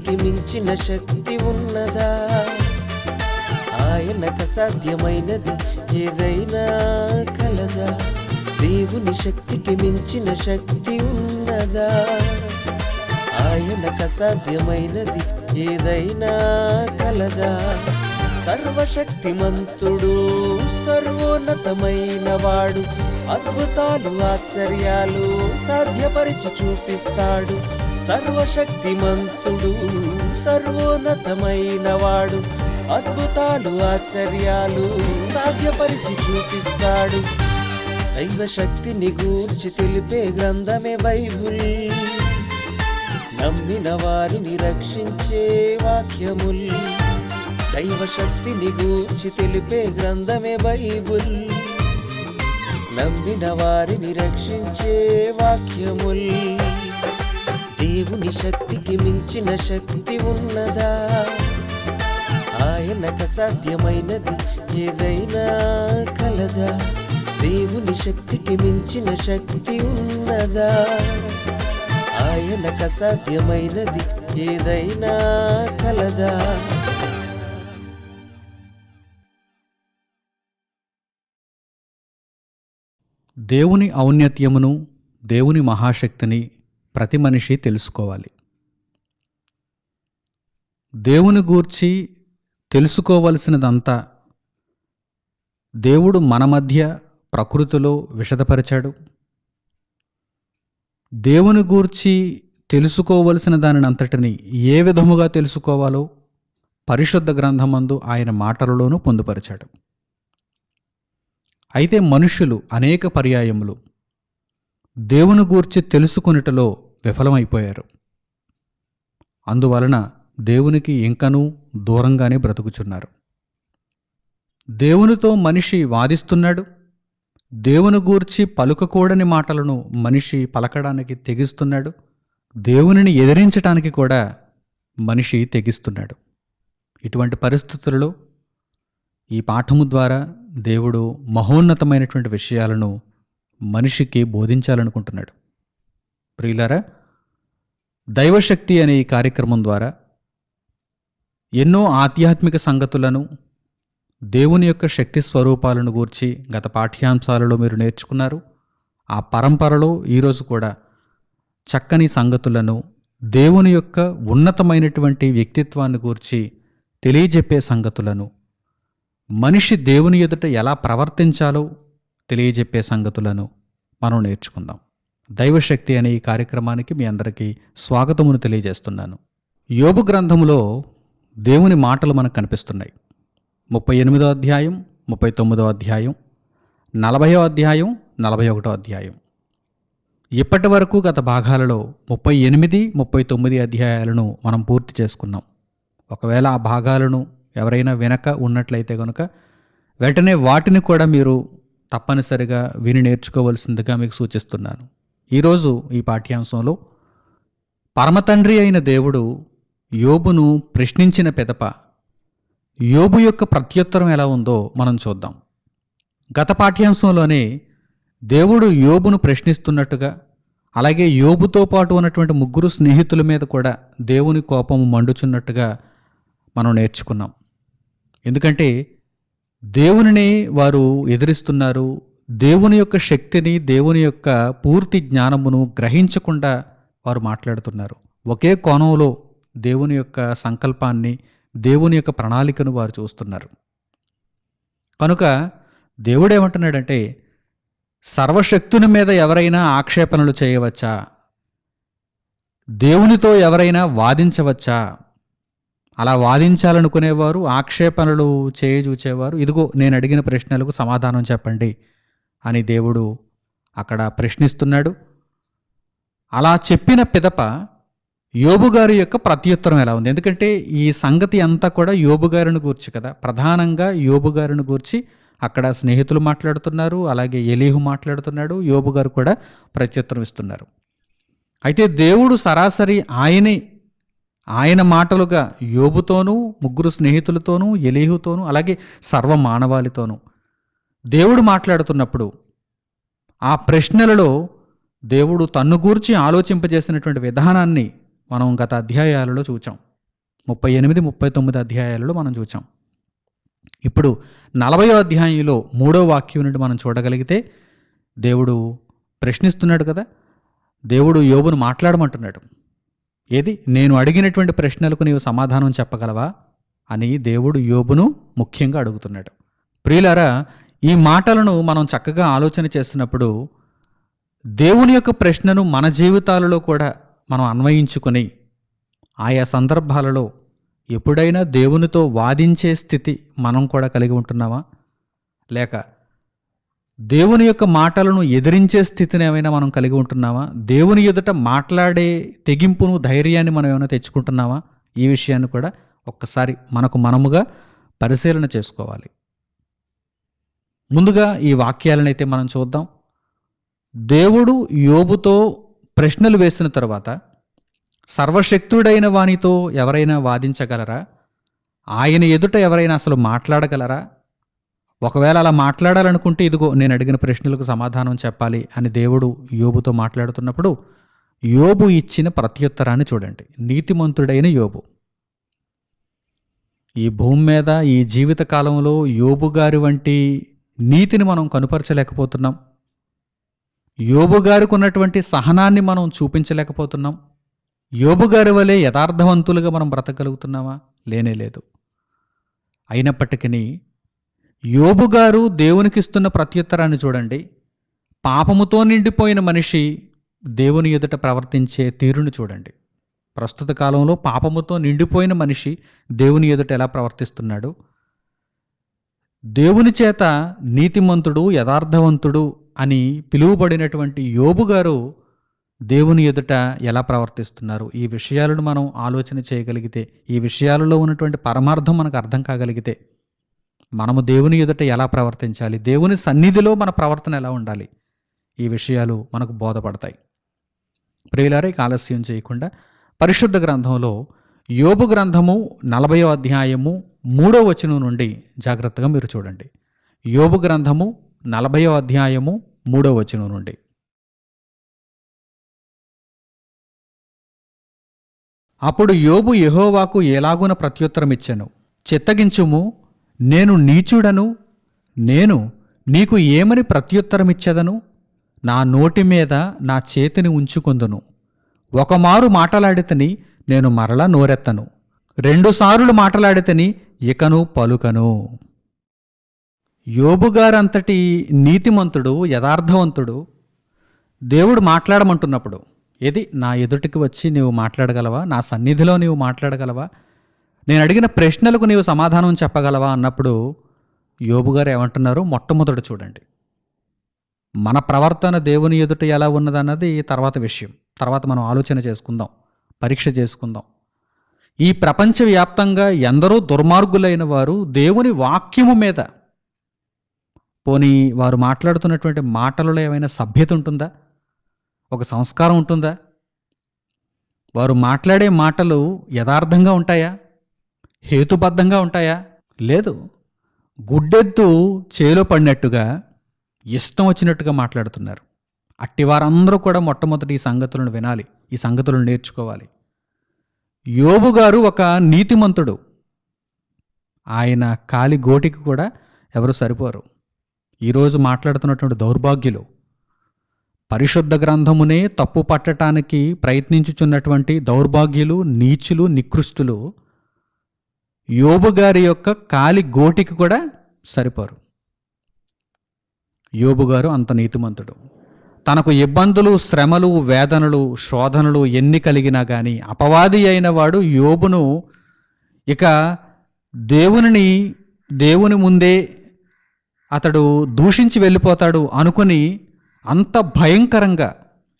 శక్తికి మించిన శక్తి ఉన్నదా? ఆయనకు అసాధ్యమైనది ఏదైనా కలదా? దేవుని శక్తికి మించిన శక్తి ఉన్నదా? ఆయనకు అసాధ్యమైనది ఏదైనా కలదా? సర్వశక్తిమంతుడు, సర్వోన్నతమైన వాడు, అద్భుతాలు ఆశ్చర్యాలు సాధ్యపరిచి చూపిస్తాడు. సర్వశక్తిమంతుడు, సర్వోన్నతమైన వాడు, అద్భుతాలు ఆశ్చర్యాలు సాధ్యపరిచి చూపిస్తాడు. దైవశక్తిని గూర్చి తెలిపే గ్రంథమే బైబుల్, నమ్మిన వారిని రక్షించే వాక్యముల్. దైవశక్తిని గూర్చి తెలిపే గ్రంథమే బైబుల్, నమ్మిన వారిని రక్షించే వాక్యముల్. దేవుని శక్తికి మించిన శక్తి ఉన్నదా? ఆయనకు అసాధ్యమైనది ఏదైనా కలదా? దేవుని శక్తికి మించిన శక్తి ఉన్నదా? ఆయనకు అసాధ్యమైనది ఏదైనా కలదా? దేవుని ఔన్నత్యమును, దేవుని మహాశక్తిని ప్రతి మనిషి తెలుసుకోవాలి. దేవుని గూర్చి తెలుసుకోవలసినదంతా దేవుడు మన మధ్య ప్రకృతిలో విశదపరిచాడు. దేవుని గూర్చి తెలుసుకోవలసిన దానినంతటిని ఏ విధముగా తెలుసుకోవాలో పరిశుద్ధ గ్రంథమందు ఆయన మాటలలోనూ పొందుపరిచాడు. అయితే మనుష్యులు అనేక పర్యాయములు దేవుని గూర్చి తెలుసుకొనుటలో విఫలమైపోయారు. అందువలన దేవునికి ఇంకనూ దూరంగానే బ్రతుకుచున్నారు. దేవునితో మనిషి వాదిస్తున్నాడు. దేవుని గూర్చి పలుకకూడని మాటలను మనిషి పలకడానికి తెగిస్తున్నాడు. దేవునిని ఎదిరించటానికి కూడా మనిషి తెగిస్తున్నాడు. ఇటువంటి పరిస్థితులలో ఈ పాఠము ద్వారా దేవుడు మహోన్నతమైనటువంటి విషయాలను మనిషికి బోధించాలనుకుంటున్నాడు. ప్రియులారా, దైవశక్తి అనే ఈ కార్యక్రమం ద్వారా ఎన్నో ఆధ్యాత్మిక సంగతులను, దేవుని యొక్క శక్తి స్వరూపాలను గూర్చి గత పాఠ్యాంశాలలో మీరు నేర్చుకున్నారు. ఆ పరంపరలో ఈరోజు కూడా చక్కని సంగతులను, దేవుని యొక్క ఉన్నతమైనటువంటి వ్యక్తిత్వాన్ని గూర్చి తెలియజెప్పే సంగతులను, మనిషి దేవుని ఎదుట ఎలా ప్రవర్తించాలో తెలియజెప్పే సంగతులను మనం నేర్చుకుందాం. దైవశక్తి అనే ఈ కార్యక్రమానికి మీ అందరికీ స్వాగతమును తెలియజేస్తున్నాను. యోబు గ్రంథములో దేవుని మాటలు మనకు కనిపిస్తున్నాయి. 38వ అధ్యాయం, 39వ అధ్యాయం, 40వ అధ్యాయం, 41వ అధ్యాయం. ఇప్పటి వరకు గత భాగాలలో 38, 39 అధ్యాయాలను మనం పూర్తి చేసుకున్నాం. ఒకవేళ ఆ భాగాలను ఎవరైనా వినక ఉన్నట్లయితే కనుక వెంటనే వాటిని కూడా మీరు తప్పనిసరిగా విని నేర్చుకోవలసిందిగా మీకు సూచిస్తున్నాను. ఈరోజు ఈ పాఠ్యాంశంలో పరమతండ్రి అయిన దేవుడు యోబును ప్రశ్నించిన పిదప యోబు యొక్క ప్రత్యుత్తరం ఎలా ఉందో మనం చూద్దాం. గత పాఠ్యాంశంలోనే దేవుడు యోబును ప్రశ్నిస్తున్నట్టుగా, అలాగే యోబుతో పాటు ఉన్నటువంటి 3 స్నేహితుల మీద కూడా దేవుని కోపము మండుచున్నట్టుగా మనం నేర్చుకున్నాం. ఎందుకంటే దేవునిని వారు ఎదిరిస్తున్నారు. దేవుని యొక్క శక్తిని, దేవుని యొక్క పూర్తి జ్ఞానమును గ్రహించకుండా వారు మాట్లాడుతున్నారు. ఒకే కోణంలో దేవుని యొక్క సంకల్పాన్ని, దేవుని యొక్క ప్రణాళికను వారు చూస్తున్నారు. కనుక దేవుడేమంటున్నాడంటే, సర్వశక్తుని మీద ఎవరైనా ఆక్షేపణలు చేయవచ్చా? దేవునితో ఎవరైనా వాదించవచ్చా? అలా వాదించాలనుకునేవారు, ఆక్షేపణలు చేయజూచేవారు, ఇదిగో నేను అడిగిన ప్రశ్నలకు సమాధానం చెప్పండి అని దేవుడు అక్కడ ప్రశ్నిస్తున్నాడు. అలా చెప్పిన పిదప యోబు గారి యొక్క ప్రత్యుత్తరం ఎలా ఉంది? ఎందుకంటే ఈ సంగతి అంతా కూడా యోబు గారిని గూర్చి కదా, ప్రధానంగా యోబు గారిని గూర్చి అక్కడ స్నేహితులు మాట్లాడుతున్నారు, అలాగే ఎలీహు మాట్లాడుతున్నాడు, యోబు గారు కూడా ప్రత్యుత్తరం ఇస్తున్నారు. అయితే దేవుడు సరాసరి ఆయన మాటలుగా యోబుతోనూ, 3 స్నేహితులతోనూ, ఎలీహుతోనూ, అలాగే సర్వ మానవాళితోనూ దేవుడు మాట్లాడుతున్నప్పుడు ఆ ప్రశ్నలలో దేవుడు తన్ను గూర్చి ఆలోచింపజేసినటువంటి విధానాన్ని మనం గత అధ్యాయాలలో చూచాం. 38, 39 అధ్యాయాలలో మనం చూచాం. ఇప్పుడు 40వ అధ్యాయంలో 3వ వాక్యం నుండి మనం చూడగలిగితే దేవుడు ప్రశ్నిస్తున్నాడు కదా. దేవుడు యోబును మాట్లాడమంటున్నాడు. ఏది, నేను అడిగినటువంటి ప్రశ్నలకు నీవు సమాధానం చెప్పగలవా అని దేవుడు యోబును ముఖ్యంగా అడుగుతున్నాడు. ప్రియులారా, ఈ మాటలను మనం చక్కగా ఆలోచన చేస్తున్నప్పుడు దేవుని యొక్క ప్రశ్నను మన జీవితాలలో కూడా మనం అన్వయించుకొని ఆయా సందర్భాలలో ఎప్పుడైనా దేవునితో వాదించే స్థితి మనం కూడా కలిగి ఉంటున్నామా, లేక దేవుని యొక్క మాటలను ఎదిరించే స్థితిని ఏమైనా మనం కలిగి ఉంటున్నామా, దేవుని ఎదుట మాట్లాడే తెగింపును, ధైర్యాన్ని మనం ఏమైనా తెచ్చుకుంటున్నామా? ఈ విషయాన్ని కూడా ఒక్కసారి మనకు మనముగా పరిశీలన చేసుకోవాలి. ముందుగా ఈ వాక్యాలనైతే మనం చూద్దాం. దేవుడు యోబుతో ప్రశ్నలు వేసిన తరువాత సర్వశక్తుడైన వానితో ఎవరైనా వాదించగలరా? ఆయన ఎదుట ఎవరైనా అసలు మాట్లాడగలరా? ఒకవేళ అలా మాట్లాడాలనుకుంటే ఇదిగో నేను అడిగిన ప్రశ్నలకు సమాధానం చెప్పాలి అని దేవుడు యోబుతో మాట్లాడుతున్నప్పుడు యోబు ఇచ్చిన ప్రత్యుత్తరాన్ని చూడండి. నీతిమంతుడైన యోబు. ఈ భూమి మీద ఈ జీవిత కాలంలో యోబు గారి వంటి నీతిని మనం కనుపరచలేకపోతున్నాం. యోబు గారికి ఉన్నటువంటి సహనాన్ని మనం చూపించలేకపోతున్నాం. యోబు గారి వలె యథార్థవంతులుగా మనం బ్రతకగలుగుతున్నామా? లేనేలేదు. అయినప్పటికీ యోబు గారు దేవునికి ఇస్తున్న ప్రత్యుత్తరాన్ని చూడండి. పాపముతో నిండిపోయిన మనిషి దేవుని ఎదుట ప్రవర్తించే తీరును చూడండి. ప్రస్తుత కాలంలో పాపముతో నిండిపోయిన మనిషి దేవుని ఎదుట ఎలా ప్రవర్తిస్తున్నాడు? దేవుని చేత నీతిమంతుడు, యథార్థవంతుడు అని పిలువబడినటువంటి యోబు గారు దేవుని ఎదుట ఎలా ప్రవర్తిస్తున్నారు? ఈ విషయాలను మనం ఆలోచన చేయగలిగితే, ఈ విషయాలలో ఉన్నటువంటి పరమార్థం మనకు అర్థం కాగలిగితే మనము దేవుని ఎదుట ఎలా ప్రవర్తించాలి, దేవుని సన్నిధిలో మన ప్రవర్తన ఎలా ఉండాలి, ఈ విషయాలు మనకు బోధపడతాయి. ప్రియులారా, ఆలస్యం చేయకుండా పరిశుద్ధ గ్రంథంలో యోబు గ్రంథము 40వ అధ్యాయము 3వ వచనం నుండి జాగ్రత్తగా మీరు చూడండి. యోబు గ్రంథము 40వ అధ్యాయము 3వ వచనం నుండి. అప్పుడు యోబు యెహోవాకు ఎలాగున ప్రత్యుత్తరమిచ్చెను. చిత్తగించుము, నేను నీచుడను, నేను నీకు ఏమని ప్రత్యుత్తరమిచ్చెదను? నా నోటి మీద నా చేతిని ఉంచుకొందును. ఒకమారు మాటలాడితని నేను మరలా నోరెత్తను, 2 సార్లు మాటలాడితని ఇకను పలుకను. యోబు గారంతటి నీతిమంతుడు, యథార్థవంతుడు దేవుడు మాట్లాడమంటున్నప్పుడు, ఏది, నా ఎదుటికి వచ్చి నీవు మాట్లాడగలవా? నా సన్నిధిలో నీవు మాట్లాడగలవా? నేను అడిగిన ప్రశ్నలకు నీవు సమాధానం చెప్పగలవా అన్నప్పుడు యోబు గారు ఏమంటున్నారు? మొట్టమొదట చూడండి, మన ప్రవర్తన దేవుని ఎదుట ఎలా ఉన్నదన్నది తర్వాత విషయం. తర్వాత మనం ఆలోచన చేసుకుందాం, పరీక్ష చేసుకుందాం. ఈ ప్రపంచవ్యాప్తంగా ఎందరో దుర్మార్గులైన వారు దేవుని వాక్యము మీద, పోనీ వారు మాట్లాడుతున్నటువంటి మాటలలో ఏమైనా సభ్యత ఉంటుందా? ఒక సంస్కారం ఉంటుందా? వారు మాట్లాడే మాటలు యథార్థంగా ఉంటాయా? హేతుబద్ధంగా ఉంటాయా? లేదు. గుడ్డెద్దు చేలో పడినట్టుగా ఇష్టం వచ్చినట్టుగా మాట్లాడుతున్నారు. అట్టివారందరూ కూడా మొట్టమొదటి ఈ సంగతులను వినాలి, ఈ సంగతులను నేర్చుకోవాలి. యోబు గారు ఒక నీతిమంతుడు. ఆయన కాలి గోటికి కూడా ఎవరు సరిపోరు. ఈరోజు మాట్లాడుతున్నటువంటి దౌర్భాగ్యులు, పరిశుద్ధ గ్రంథమునే తప్పు పట్టడానికి ప్రయత్నించుచున్నటువంటి దౌర్భాగ్యులు, నీచులు, నికృష్టులు యోబు గారి యొక్క కాలి గోటికి కూడా సరిపోరు. యోబు గారు అంత నీతిమంతుడు. తనకు ఇబ్బందులు, శ్రమలు, వేదనలు, శోధనలు ఎన్ని కలిగినా కానీ అపవాది అయిన వాడు యోబును ఇక దేవుని ముందే అతడు దూషించి వెళ్ళిపోతాడు అనుకుని అంత భయంకరంగా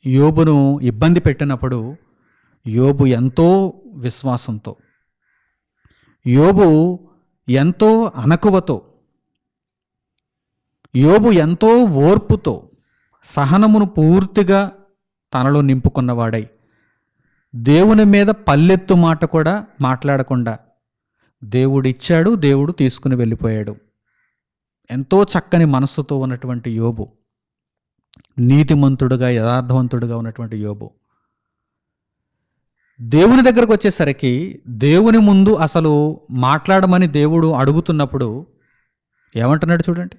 యోబును ఇబ్బంది పెట్టినప్పుడు యోబు ఎంతో విశ్వాసంతో, యోబు ఎంతో అణకువతో, యోబు ఎంతో ఓర్పుతో, సహనమును పూర్తిగా తనలో నింపుకున్నవాడై దేవుని మీద పల్లెత్తు మాట కూడా మాట్లాడకుండా దేవుడిచ్చాడు, దేవుడు తీసుకుని వెళ్ళిపోయాడు. ఎంతో చక్కని మనస్సుతో ఉన్నటువంటి యోబు, నీతిమంతుడుగా, యథార్థవంతుడుగా ఉన్నటువంటి యోబు దేవుని దగ్గరకు వచ్చేసరికి దేవుని ముందు అసలు మాట్లాడమని దేవుడు అడుగుతున్నప్పుడు ఏమంటున్నాడు చూడండి.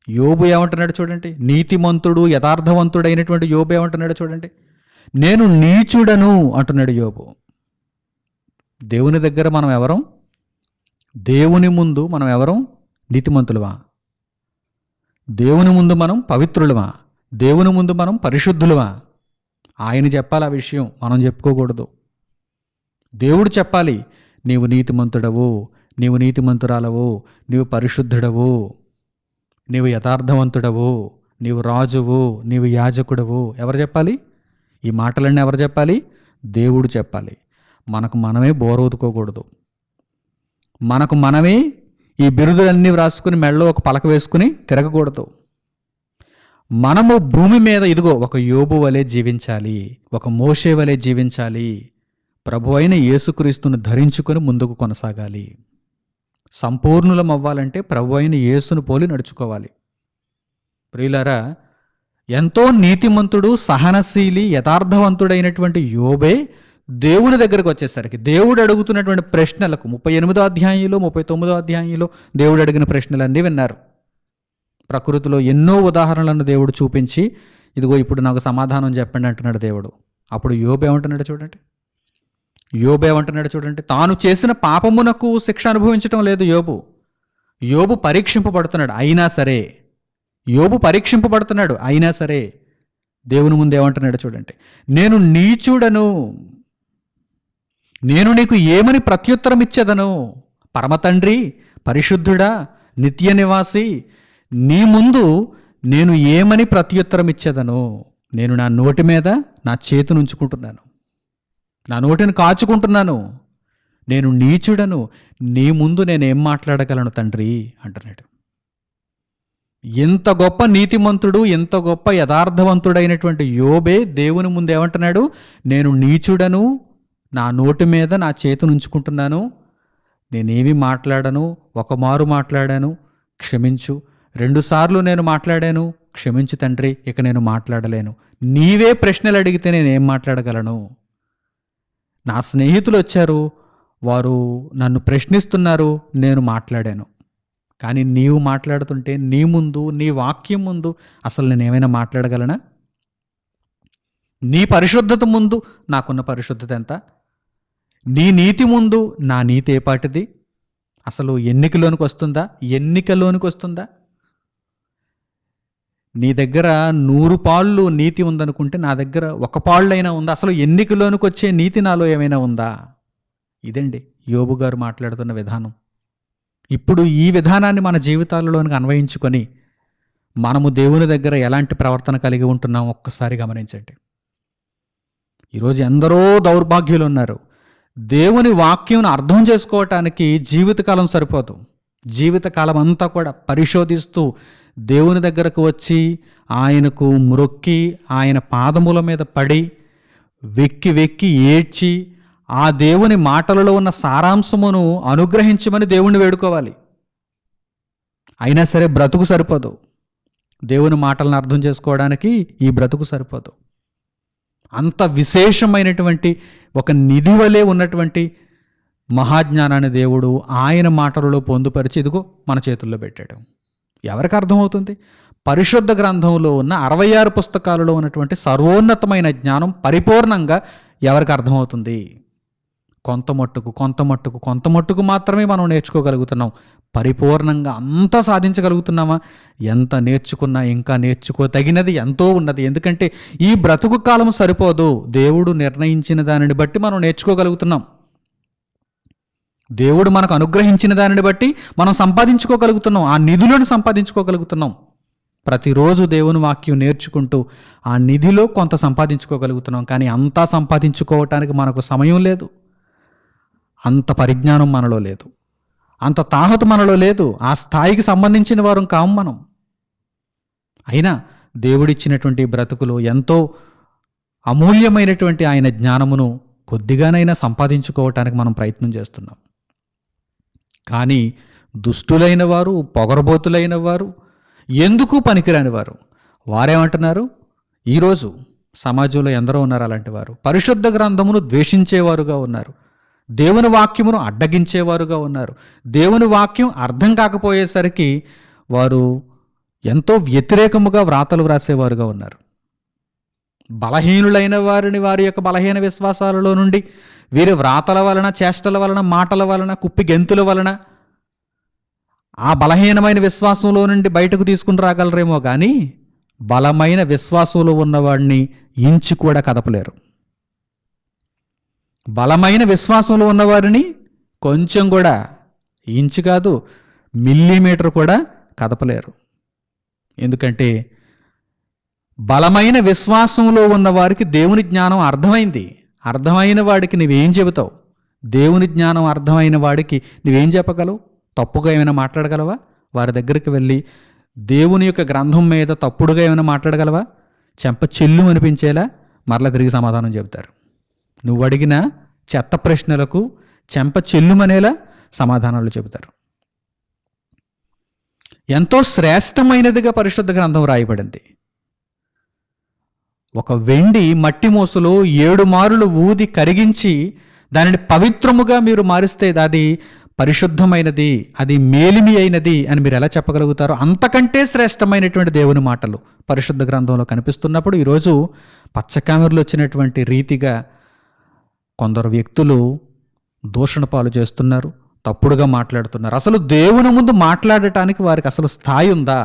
యోబు ఏమంటున్నాడు చూడండి. నీతిమంతుడు యథార్థవంతుడైనటువంటి యోబు ఏమంటున్నాడు చూడండి. నేను నీచుడను అంటున్నాడు యోబు. దేవుని దగ్గర మనం ఎవరం? దేవుని ముందు మనం ఎవరం? నీతిమంతులమా? దేవుని ముందు మనం పవిత్రులమా? దేవుని ముందు మనం పరిశుద్ధులమా? ఆయన చెప్పాలి ఆ విషయం, మనం చెప్పుకోకూడదు. దేవుడు చెప్పాలి, నీవు నీతిమంతుడవు, నీవు నీతిమంతురాలవు, నీవు పరిశుద్ధుడవు, నీవు యథార్థవంతుడవు, నీవు రాజువు, నీవు యాజకుడవు. ఎవరు చెప్పాలి ఈ మాటలన్నీ? ఎవరు చెప్పాలి? దేవుడు చెప్పాలి. మనకు మనమే బోరవుతుకోకూడదు. మనకు మనమే ఈ బిరుదులన్నీ వ్రాసుకుని మెడలో ఒక పలక వేసుకుని తిరగకూడదు. మనము భూమి మీద ఇదిగో ఒక యోబు వలె జీవించాలి, ఒక మోషే వలె జీవించాలి. ప్రభు అయిన యేసుక్రీస్తును ధరించుకొని ముందుకు కొనసాగాలి. సంపూర్ణులం అవ్వాలంటే ప్రభు అయిన యేసును పోలి నడుచుకోవాలి. ప్రియులారా, ఎంతో నీతిమంతుడు, సహనశీలి, యథార్థవంతుడైనటువంటి యోబే దేవుని దగ్గరకు వచ్చేసరికి దేవుడు అడుగుతున్నటువంటి ప్రశ్నలకు 38వ అధ్యాయంలో 39వ అధ్యాయంలో దేవుడు అడిగిన ప్రశ్నలన్నీ విన్నారు. ప్రకృతిలో ఎన్నో ఉదాహరణలను దేవుడు చూపించి ఇదిగో ఇప్పుడు నాకు సమాధానం చెప్పండి అంటున్నాడు దేవుడు. అప్పుడు యోబు ఏమంటున్నాడు చూడండి. యోబు ఏమంటున్నాడు చూడండి. తాను చేసిన పాపమునకు శిక్ష అనుభవించటం లేదు యోబు. యోబు పరీక్షింపబడుతున్నాడు అయినా సరే, యోబు పరీక్షింపబడుతున్నాడు అయినా సరే దేవుని ముందు ఏమంటున్నాడు చూడండి. నేను నీచుడను, నేను నీకు ఏమని ప్రత్యుత్తరం ఇచ్చేదను? పరమతండ్రి, పరిశుద్ధుడా, నిత్య నివాసి, నీ ముందు నేను ఏమని ప్రత్యుత్తరం ఇచ్చేదను? నేను నా నోటి మీద నా చేతిని ఉంచుకుంటున్నాను, నా నోటిని కాచుకుంటున్నాను. నేను నీచుడను, నీ ముందు నేనేం మాట్లాడగలను తండ్రి అంటున్నాడు. ఎంత గొప్ప నీతిమంతుడు, ఎంత గొప్ప యథార్థవంతుడైనటువంటి యోబే దేవుని ముందు ఏమంటున్నాడు? నేను నీచుడను, నా నోటి మీద నా చేతిని ఉంచుకుంటున్నాను, నేనేమి మాట్లాడను, ఒక మారు మాట్లాడాను, క్షమించు, 2 సార్లు నేను మాట్లాడాను, క్షమించు తండ్రి, ఇక నేను మాట్లాడలేను. నీవే ప్రశ్నలు అడిగితే నేనేం మాట్లాడగలను? నా స్నేహితులు వచ్చారు, వారు నన్ను ప్రశ్నిస్తున్నారు, నేను మాట్లాడాను. కానీ నీవు మాట్లాడుతుంటే నీ ముందు, నీ వాక్యం ముందు అసలు నేనేమైనా మాట్లాడగలనా? నీ పరిశుద్ధత ముందు నాకున్న పరిశుద్ధత ఎంత? నీ నీతి ముందు నా నీతి ఏపాటిది? అసలు ఎన్నికలోనికి వస్తుందా? ఎన్నికలోనికి వస్తుందా? నీ దగ్గర 100 పాళ్ళు నీతి ఉందనుకుంటే నా దగ్గర 1 పాళ్ళైనా ఉందా? అసలు ఎన్నికలోనికి వచ్చే నీతి నాలో ఏమైనా ఉందా? ఇదండి యోబు గారు మాట్లాడుతున్న విధానం. ఇప్పుడు ఈ విధానాన్ని మన జీవితాలలోనికి అన్వయించుకొని మనము దేవుని దగ్గర ఎలాంటి ప్రవర్తన కలిగి ఉంటున్నాం ఒక్కసారి గమనించండి. ఈరోజు ఎందరో దౌర్భాగ్యులు ఉన్నారు. దేవుని వాక్యం అర్థం చేసుకోవటానికి జీవితకాలం సరిపోదు. జీవితకాలం అంతా కూడా పరిశోధిస్తూ దేవుని దగ్గరకు వచ్చి ఆయనకు మ్రొక్కి ఆయన పాదముల మీద పడి వెక్కి వెక్కి ఏడ్చి ఆ దేవుని మాటలలో ఉన్న సారాంశమును అనుగ్రహించమని దేవుణ్ణి వేడుకోవాలి. అయినా సరే బ్రతుకు సరిపోదు. దేవుని మాటలను అర్థం చేసుకోవడానికి ఈ బ్రతుకు సరిపోదు. అంత విశేషమైనటువంటి ఒక నిధి వలె ఉన్నటువంటి మహాజ్ఞానాన్ని దేవుడు ఆయన మాటలలో పొందుపరిచి ఇదిగో మన చేతుల్లో పెట్టాడు. ఎవరికి అర్థమవుతుంది? పరిశుద్ధ గ్రంథంలో ఉన్న 66 పుస్తకాలలో ఉన్నటువంటి సర్వోన్నతమైన జ్ఞానం పరిపూర్ణంగా ఎవరికి అర్థమవుతుంది? కొంత మట్టుకు మాత్రమే మనం నేర్చుకోగలుగుతున్నాం. పరిపూర్ణంగా అంతా సాధించగలుగుతున్నామా? ఎంత నేర్చుకున్నా ఇంకా నేర్చుకోతగినది ఎంతో ఉన్నది. ఎందుకంటే ఈ బ్రతుకు కాలం సరిపోదు. దేవుడు నిర్ణయించిన దానిని బట్టి మనం నేర్చుకోగలుగుతున్నాం. దేవుడు మనకు అనుగ్రహించిన దానిని బట్టి మనం సంపాదించుకోగలుగుతున్నాం, ఆ నిధులను సంపాదించుకోగలుగుతున్నాం. ప్రతిరోజు దేవుని వాక్యం నేర్చుకుంటూ ఆ నిధిలో కొంత సంపాదించుకోగలుగుతున్నాం. కానీ అంతా సంపాదించుకోవటానికి మనకు సమయం లేదు, అంత పరిజ్ఞానం మనలో లేదు, అంత తాహత మనలో లేదు, ఆ స్థాయికి సంబంధించిన వారం కాము మనం. అయినా దేవుడిచ్చినటువంటి బ్రతుకులో ఎంతో అమూల్యమైనటువంటి ఆయన జ్ఞానమును కొద్దిగానైనా సంపాదించుకోవటానికి మనం ప్రయత్నం చేస్తున్నాం. కానీ దుష్టులైన వారు, పొగరబోతులైన వారు, ఎందుకు పనికిరాని వారు వారేమంటున్నారు? ఈరోజు సమాజంలో ఎందరో ఉన్నారు అలాంటి వారు. పరిశుద్ధ గ్రంథమును ద్వేషించేవారుగా ఉన్నారు. దేవుని వాక్యమును అడ్డగించేవారుగా ఉన్నారు. దేవుని వాక్యం అర్థం కాకపోయేసరికి వారు ఎంతో వ్యతిరేకముగా వ్రాతలు వ్రాసేవారుగా ఉన్నారు. బలహీనులైన వారిని వారి యొక్క బలహీన విశ్వాసాలలో నుండి వీరి వ్రాతల వలన, చేష్టల వలన, మాటల వలన, కుప్పి గెంతుల వలన ఆ బలహీనమైన విశ్వాసంలో నుండి బయటకు తీసుకుని రాగలరేమో కానీ బలమైన విశ్వాసంలో ఉన్నవాడిని ఇంచు కూడా కదపలేరు. బలమైన విశ్వాసంలో ఉన్నవారిని కొంచెం కూడా, ఇంచు కాదు మిల్లీమీటర్ కూడా కదపలేరు. ఎందుకంటే బలమైన విశ్వాసంలో ఉన్నవారికి దేవుని జ్ఞానం అర్థమైంది. అర్థమైన వాడికి నువ్వేం చెబుతావు? దేవుని జ్ఞానం అర్థమైన వాడికి నువ్వేం చెప్పగలవు? తప్పుగా ఏమైనా మాట్లాడగలవా? వారి దగ్గరికి వెళ్ళి దేవుని యొక్క గ్రంథం మీద తప్పుడుగా ఏమైనా మాట్లాడగలవా? చెంప చెల్లు అనిపించేలా మరలా తిరిగి సమాధానం చెబుతారు. నువ్వు అడిగిన చెత్త ప్రశ్నలకు చెంప చెల్లుమనేలా సమాధానాలు చెబుతారు. ఎంతో శ్రేష్టమైనదిగా పరిశుద్ధ గ్రంథం రాయబడింది. ఒక వెండి మట్టి మోసలో 7 మారులు ఊది కరిగించి దానిని పవిత్రముగా మీరు మారిస్తే అది పరిశుద్ధమైనది, అది మేలిమి అయినది అని మీరు ఎలా చెప్పగలుగుతారో? అంతకంటే శ్రేష్టమైనటువంటి దేవుని మాటలు పరిశుద్ధ గ్రంథంలో కనిపిస్తున్నప్పుడు ఈరోజు పచ్చకామెరలు వచ్చినటువంటి రీతిగా కొందరు వ్యక్తులు దూషణ పాలు చేస్తున్నారు, తప్పుడుగా మాట్లాడుతున్నారు. అసలు దేవుని ముందు మాట్లాడటానికి వారికి అసలు స్థాయి ఉందా?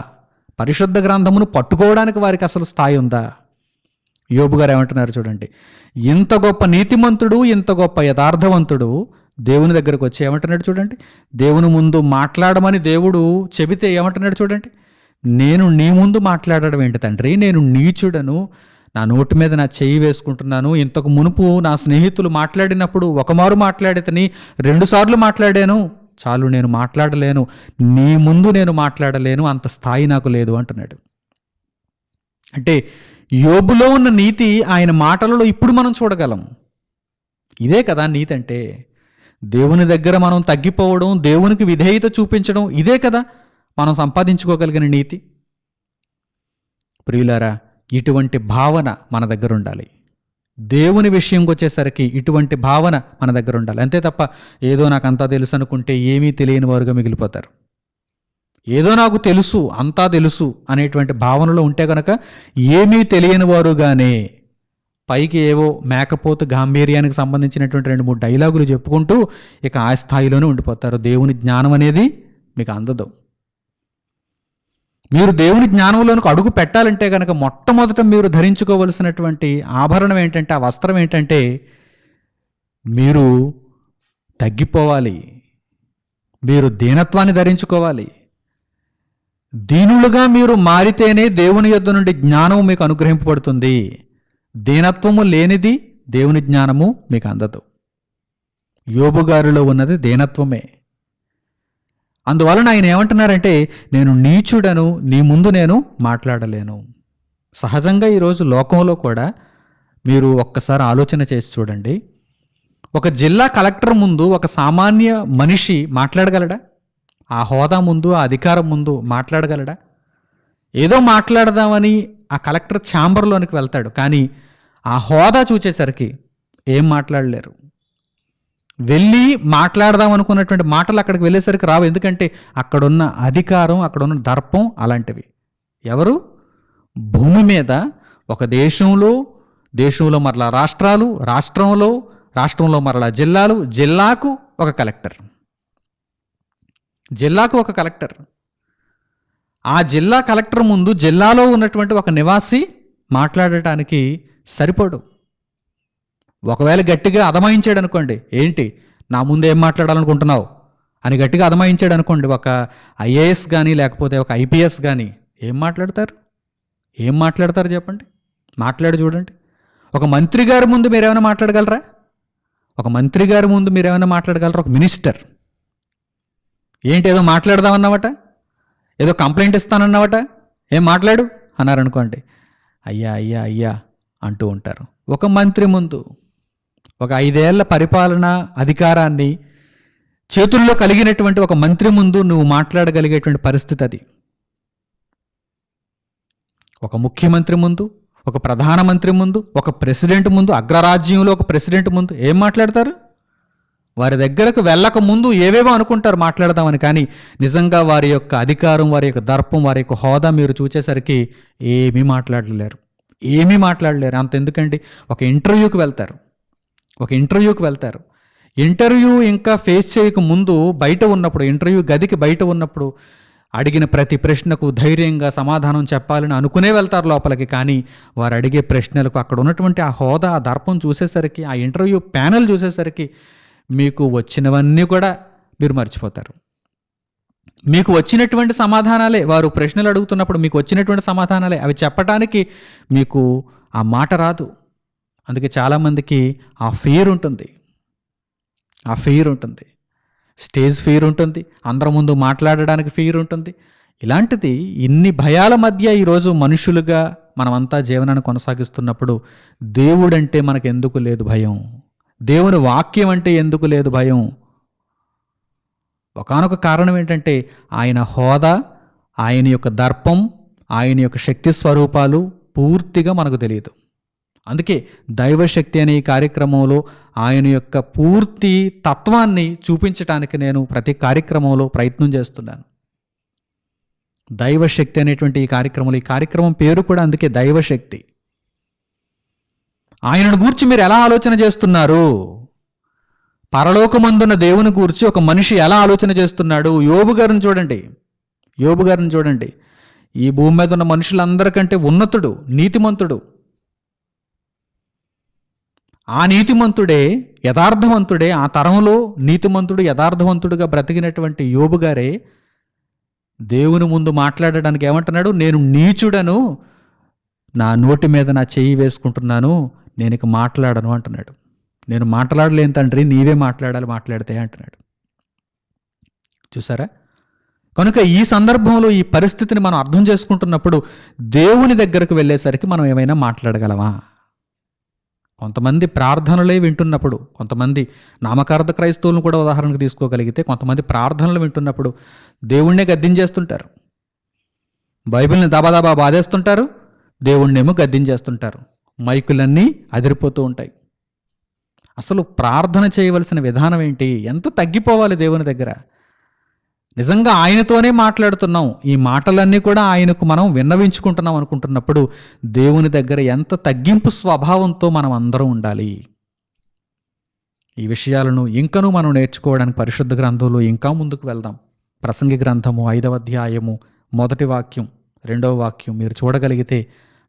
పరిశుద్ధ గ్రంథమును పట్టుకోవడానికి వారికి అసలు స్థాయి ఉందా? యోబు గారు ఏమంటున్నారు చూడండి, ఇంత గొప్ప నీతిమంతుడు, ఇంత గొప్ప యథార్థవంతుడు దేవుని దగ్గరకు వచ్చి ఏమంటున్నాడు చూడండి. దేవుని ముందు మాట్లాడమని దేవుడు చెబితే ఏమంటున్నాడు చూడండి, నేను నీ ముందు మాట్లాడడం ఏంటి తండ్రి, నేను నీచుడను, నా నోటి మీద నా చెయ్యి వేసుకుంటున్నాను. ఇంతకు మునుపు నా స్నేహితులు మాట్లాడినప్పుడు ఒకమారు మాట్లాడితేని 2 సార్లు మాట్లాడాను, చాలు నేను మాట్లాడలేను, నీ ముందు నేను మాట్లాడలేను, అంత స్థాయి నాకు లేదు అంటున్నాడు. అంటే యోబులో ఉన్న నీతి ఆయన మాటలలో ఇప్పుడు మనం చూడగలం. ఇదే కదా నీతి అంటే. దేవుని దగ్గర మనం తగ్గిపోవడం, దేవునికి విధేయత చూపించడం, ఇదే కదా మనం సంపాదించుకోగలిగిన నీతి. ప్రియులారా, ఇటువంటి భావన మన దగ్గర ఉండాలి. దేవుని విషయంకి వచ్చేసరికి ఇటువంటి భావన మన దగ్గర ఉండాలి. అంతే తప్ప ఏదో నాకు అంతా తెలుసు అనుకుంటే ఏమీ తెలియని వారుగా మిగిలిపోతారు. ఏదో నాకు తెలుసు, అంతా తెలుసు అనేటువంటి భావనలో ఉంటే కనుక ఏమీ తెలియని వారుగానే పైకి ఏవో మేకపోతు గాంభీర్యానికి సంబంధించినటువంటి 2-3 డైలాగులు చెప్పుకుంటూ ఇక ఆ స్థాయిలోనే ఉండిపోతారు. దేవుని జ్ఞానం అనేది మీకు అందదు. మీరు దేవుని జ్ఞానంలోనికి అడుగు పెట్టాలంటే కనుక మొట్టమొదట మీరు ధరించుకోవలసినటువంటి ఆభరణం ఏంటంటే, ఆ వస్త్రం ఏంటంటే, మీరు తగ్గిపోవాలి, మీరు దీనత్వాన్ని ధరించుకోవాలి. దీనులుగా మీరు మారితేనే దేవుని యొద్ద నుండి జ్ఞానం మీకు అనుగ్రహింపబడుతుంది. దీనత్వము లేనిది దేవుని జ్ఞానము మీకు అందదు. యోబు గారిలో ఉన్నది దీనత్వమే. అందువలన ఆయన ఏమంటున్నారంటే, నేను నీచుడను, నీ ముందు నేను మాట్లాడలేను. సహజంగా ఈరోజు లోకంలో కూడా మీరు ఒక్కసారి ఆలోచన చేసి చూడండి. ఒక జిల్లా కలెక్టర్ ముందు ఒక సామాన్య మనిషి మాట్లాడగలడా? ఆ హోదా ముందు, ఆ అధికారం ముందు మాట్లాడగలడా? ఏదో మాట్లాడదామని ఆ కలెక్టర్ ఛాంబర్లోనికి వెళ్తాడు, కానీ ఆ హోదా చూచేసరికి ఏం మాట్లాడలేరు. వెళ్ళి మాట్లాడదాం అనుకున్నటువంటి మాటలు అక్కడికి వెళ్ళేసరికి రావు. ఎందుకంటే అక్కడున్న అధికారం, అక్కడున్న దర్పం అలాంటివి. ఎవరు? భూమి మీద ఒక దేశంలో మరలా రాష్ట్రాలు, రాష్ట్రంలో మరలా జిల్లాలు, జిల్లాకు ఒక కలెక్టర్. ఆ జిల్లా కలెక్టర్ ముందు జిల్లాలో ఉన్నటువంటి ఒక నివాసి మాట్లాడటానికి సరిపడు. ఒకవేళ గట్టిగా అదమాయించాడు అనుకోండి, ఏంటి నా ముందు ఏం మాట్లాడాలనుకుంటున్నావు అని గట్టిగా అదమాయించాడు అనుకోండి, ఒక ఐఏఎస్ కానీ లేకపోతే ఒక ఐపీఎస్ కానీ ఏం మాట్లాడతారు చెప్పండి? మాట్లాడి చూడండి. ఒక మంత్రి గారి ముందు మీరేమైనా మాట్లాడగలరా? ఒక మినిస్టర్ ఏంటి ఏదో మాట్లాడదామన్నావట, ఏదో కంప్లైంట్ ఇస్తానన్నావట, ఏం మాట్లాడు అన్నారనుకోండి, అయ్యా అంటూ ఉంటారు. ఒక మంత్రి ముందు, ఒక 5 ఏళ్ల పరిపాలనా అధికారాన్ని చేతుల్లో కలిగినటువంటి ఒక మంత్రి ముందు నువ్వు మాట్లాడగలిగేటువంటి పరిస్థితి అది. ఒక ముఖ్యమంత్రి ముందు, ఒక ప్రధానమంత్రి ముందు, ఒక ప్రెసిడెంట్ ముందు, అగ్రరాజ్యంలో ఒక ప్రెసిడెంట్ ముందు ఏం మాట్లాడతారు? వారి దగ్గరకు వెళ్ళక ముందు ఏవేవో అనుకుంటారు మాట్లాడదామని, కానీ నిజంగా వారి యొక్క అధికారం, వారి యొక్క దర్పం, వారి యొక్క హోదా మీరు చూసేసరికి ఏమీ మాట్లాడలేరు. అంత ఎందుకండి, ఒక ఇంటర్వ్యూకి వెళ్తారు. ఇంటర్వ్యూ ఇంకా ఫేస్ చేయక ముందు బయట ఉన్నప్పుడు, ఇంటర్వ్యూ గదికి బయట ఉన్నప్పుడు అడిగిన ప్రతి ప్రశ్నకు ధైర్యంగా సమాధానం చెప్పాలని అనుకునే వెళ్తారు లోపలికి. కానీ వారు అడిగే ప్రశ్నలకు, అక్కడ ఉన్నటువంటి ఆ హోదా, ఆ దర్పం చూసేసరికి, ఆ ఇంటర్వ్యూ ప్యానెల్ చూసేసరికి మీకు వచ్చినవన్నీ కూడా మీరు మర్చిపోతారు. మీకు వచ్చినటువంటి సమాధానాలే, వారు ప్రశ్నలు అడుగుతున్నప్పుడు మీకు వచ్చినటువంటి సమాధానాలే, అవి చెప్పడానికి మీకు ఆ మాట రాదు. అందుకే చాలామందికి ఆ ఫియర్ ఉంటుంది, స్టేజ్ ఫియర్ ఉంటుంది, అందరి ముందు మాట్లాడడానికి ఫియర్ ఉంటుంది. ఇలాంటిది ఇన్ని భయాల మధ్య ఈరోజు మనుషులుగా మనమంతా జీవనాన్ని కొనసాగిస్తున్నప్పుడు దేవుడంటే మనకు ఎందుకు లేదు భయం? దేవుని వాక్యం అంటే ఎందుకు లేదు భయం? ఒకానొక కారణం ఏంటంటే ఆయన హోదా, ఆయన యొక్క దర్పం, ఆయన యొక్క శక్తి స్వరూపాలు పూర్తిగా మనకు తెలియదు. అందుకే దైవశక్తి అనే ఈ కార్యక్రమంలో ఆయన యొక్క పూర్తి తత్వాన్ని చూపించడానికి నేను ప్రతి కార్యక్రమంలో ప్రయత్నం చేస్తున్నాను. దైవశక్తి అనేటువంటి ఈ కార్యక్రమం పేరు కూడా అందుకే దైవశక్తి. ఆయనను గూర్చి మీరు ఎలా ఆలోచన చేస్తున్నారు? పరలోకమందున్న దేవుని గూర్చి ఒక మనిషి ఎలా ఆలోచన చేస్తున్నాడు? యోబు గారిని చూడండి. ఈ భూమి మీద ఉన్న మనుషులందరికంటే ఉన్నతుడు, నీతిమంతుడు. ఆ నీతిమంతుడే, యథార్థవంతుడే, ఆ తరంలో నీతిమంతుడు, యథార్థవంతుడుగా బ్రతికినటువంటి యోబు గారే దేవుని ముందు మాట్లాడడానికి ఏమంటున్నాడు? నేను నీచుడను, నా నోటి మీద నా చెయ్యి వేసుకుంటున్నాను, నేను ఇక మాట్లాడను అంటున్నాడు. నేను మాట్లాడలేను తండ్రి, నీవే మాట్లాడితే అంటున్నాడు. చూసారా? కనుక ఈ సందర్భంలో ఈ పరిస్థితిని మనం అర్థం చేసుకుంటున్నప్పుడు దేవుని దగ్గరకు వెళ్ళేసరికి మనం ఏమైనా మాట్లాడగలమా? కొంతమంది ప్రార్థనలే వింటున్నప్పుడు, కొంతమంది నామకార్థ క్రైస్తవులను కూడా ఉదాహరణకు తీసుకోగలిగితే, కొంతమంది ప్రార్థనలు వింటున్నప్పుడు దేవుణ్ణే గద్దించేస్తుంటారు, బైబిల్ని దాబాదాబా బాధేస్తుంటారు, దేవుణ్ణేమో గద్దించేస్తుంటారు, మైకులన్నీ అదిరిపోతూ ఉంటాయి. అసలు ప్రార్థన చేయవలసిన విధానం ఏంటి? ఎంత తగ్గిపోవాలి దేవుని దగ్గర? నిజంగా ఆయనతోనే మాట్లాడుతున్నాం, ఈ మాటలన్నీ కూడా ఆయనకు మనం విన్నవించుకుంటున్నాం అనుకుంటున్నప్పుడు దేవుని దగ్గర ఎంత తగ్గింపు స్వభావంతో మనం అందరం ఉండాలి. ఈ విషయాలను ఇంకనూ మనం నేర్చుకోవడానికి పరిశుద్ధ గ్రంథంలో ఇంకా ముందుకు వెళ్దాం. ప్రసంగి గ్రంథము 5వ అధ్యాయము 1వ వాక్యం 2వ వాక్యం మీరు చూడగలిగితే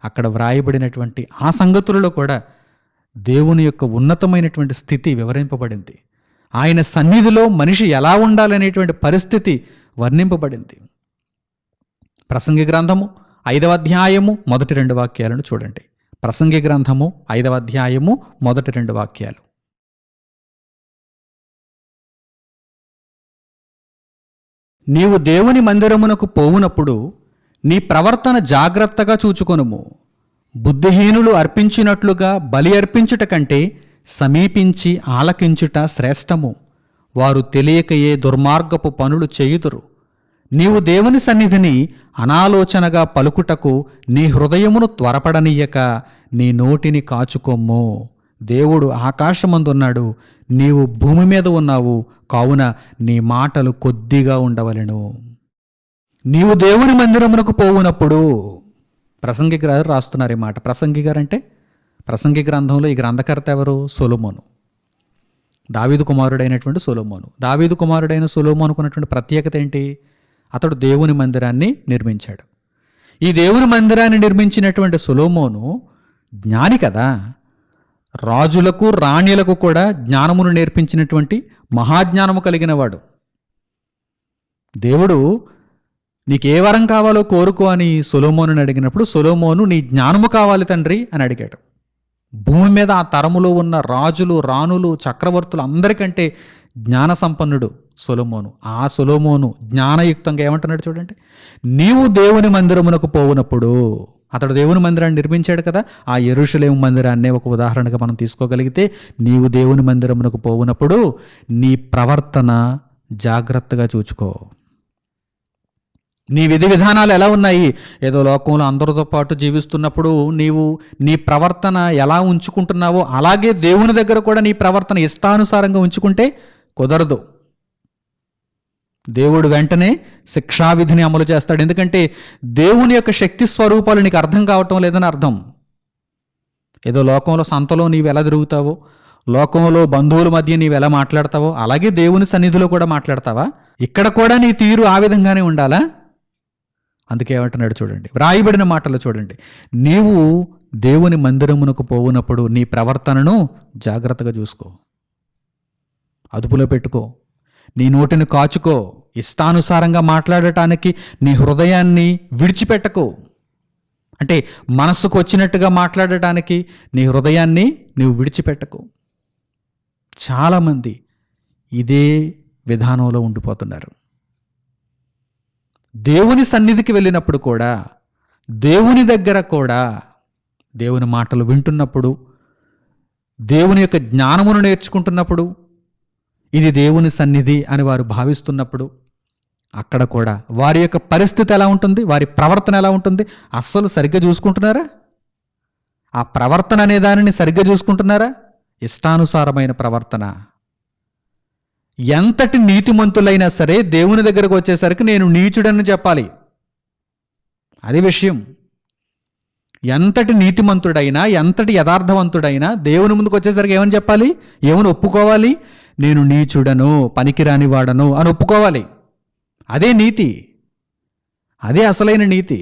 అక్కడ వ్రాయబడినటువంటి ఆ సంగతులలో కూడా దేవుని యొక్క ఉన్నతమైనటువంటి స్థితి వివరింపబడింది. ఆయన సన్నిధిలో మనిషి ఎలా ఉండాలనేటువంటి పరిస్థితి వర్ణింపబడింది. ప్రసంగి గ్రంథము 5వ అధ్యాయము 1-2 వాక్యాలను చూడండి. ప్రసంగి గ్రంథము 5వ అధ్యాయము 1-2 వాక్యాలు. నీవు దేవుని మందిరమునకు పోవునప్పుడు నీ ప్రవర్తన జాగ్రత్తగా చూచుకొనుము. బుద్ధిహీనులు అర్పించినట్లుగా బలి అర్పించుట కంటే సమీపించి ఆలకించుట శ్రేష్టము. వారు తెలియకయే దుర్మార్గపు పనులు చేయుదురు. నీవు దేవుని సన్నిధిని అనాలోచనగా పలుకుటకు నీ హృదయమును త్వరపడనీయక నీ నోటిని కాచుకొమ్ము. దేవుడు ఆకాశమందున్నాడు, నీవు భూమి మీద ఉన్నావు, కావున నీ మాటలు కొద్దిగా ఉండవలెను. నీవు దేవుని మందిరమునకు పోవునప్పుడు, ప్రసంగి గారు రాస్తున్నారు ఈ మాట. ప్రసంగి గారు అంటే ప్రసంగి గ్రంథంలో ఈ గ్రంథకర్త ఎవరు? సొలొమోను, దావీదు కుమారుడైనటువంటి సొలొమోను. దావీదు కుమారుడైన సొలొమోనుకు ఉన్నటువంటి ప్రత్యేకత ఏంటి? అతడు దేవుని మందిరాన్ని నిర్మించాడు. ఈ దేవుని మందిరాన్ని నిర్మించినటువంటి సొలొమోను జ్ఞాని కదా, రాజులకు రాణిలకు కూడా జ్ఞానమును నేర్పించినటువంటి మహాజ్ఞానము కలిగిన వాడు. దేవుడు నీకే వరం కావాలో కోరుకో అని సొలొమోనుని అడిగినప్పుడు, సొలొమోను నీ జ్ఞానము కావాలి తండ్రి అని అడిగాడు. భూమి మీద ఆ తరములో ఉన్న రాజులు, రాణులు, చక్రవర్తులు అందరికంటే జ్ఞాన సంపన్నుడు సొలొమోను. ఆ సొలొమోను జ్ఞానయుక్తంగా ఏమంటున్నాడు చూడండి. నీవు దేవుని మందిరమునకు పోవునప్పుడు, అతడు దేవుని మందిరాన్ని నిర్మించాడు కదా, ఆ యెరూషలేము మందిరాన్నే ఒక ఉదాహరణగా మనం తీసుకోగలిగితే, నీవు దేవుని మందిరమునకు పోవునప్పుడు నీ ప్రవర్తన జాగ్రత్తగా చూచుకో. నీ విధి విధానాలు ఎలా ఉన్నాయి? ఏదో లోకంలో అందరితో పాటు జీవిస్తున్నప్పుడు నీవు నీ ప్రవర్తన ఎలా ఉంచుకుంటున్నావో అలాగే దేవుని దగ్గర కూడా నీ ప్రవర్తన ఇష్టానుసారంగా ఉంచుకుంటే కుదరదు. దేవుడు వెంటనే శిక్షావిధిని అమలు చేస్తాడు. ఎందుకంటే దేవుని యొక్క శక్తి స్వరూపాలు నీకు అర్థం కావటం లేదని అర్థం. ఏదో లోకంలో సంతలో నీవు ఎలా తిరుగుతావో, లోకంలో బంధువుల మధ్య నీవు ఎలా మాట్లాడతావో అలాగే దేవుని సన్నిధిలో కూడా మాట్లాడతావా? ఇక్కడ కూడా నీ తీరు ఆ విధంగానే ఉండాలా? అందుకే ఏమంటున్నాడు చూడండి, వ్రాయబడిన మాటలు చూడండి, నీవు దేవుని మందిరమునకు పోవునప్పుడు నీ ప్రవర్తనను జాగ్రత్తగా చూసుకో, అదుపులో పెట్టుకో, నీ నోటిని కాచుకో, ఇష్టానుసారంగా మాట్లాడటానికి నీ హృదయాన్ని విడిచిపెట్టకు. అంటే మనస్సుకు వచ్చినట్టుగా మాట్లాడటానికి నీ హృదయాన్ని నీవు విడిచిపెట్టకు. చాలామంది ఇదే విధానంలో ఉండిపోతున్నారు. దేవుని సన్నిధికి వెళ్ళినప్పుడు కూడా, దేవుని దగ్గర కూడా, దేవుని మాటలు వింటున్నప్పుడు, దేవుని యొక్క జ్ఞానమును నేర్చుకుంటున్నప్పుడు, ఇది దేవుని సన్నిధి అని వారు భావిస్తున్నప్పుడు అక్కడ కూడా వారి యొక్క పరిస్థితి ఎలా ఉంటుంది, వారి ప్రవర్తన ఎలా ఉంటుంది? అస్సలు సరిగ్గా చూసుకుంటున్నారా? ఆ ప్రవర్తన అనే దానిని సరిగ్గా చూసుకుంటున్నారా? ఇష్టానుసారమైన ప్రవర్తన. ఎంతటి నీతిమంతులైనా సరే దేవుని దగ్గరకు వచ్చేసరికి నేను నీచుడని చెప్పాలి. అది విషయం. ఎంతటి నీతిమంతుడైనా, ఎంతటి యథార్థవంతుడైనా దేవుని ముందుకు వచ్చేసరికి ఏమని చెప్పాలి? ఏమని ఒప్పుకోవాలి? నేను నీచుడను, పనికిరాని వాడను అని ఒప్పుకోవాలి. అదే నీతి, అదే అసలైన నీతి.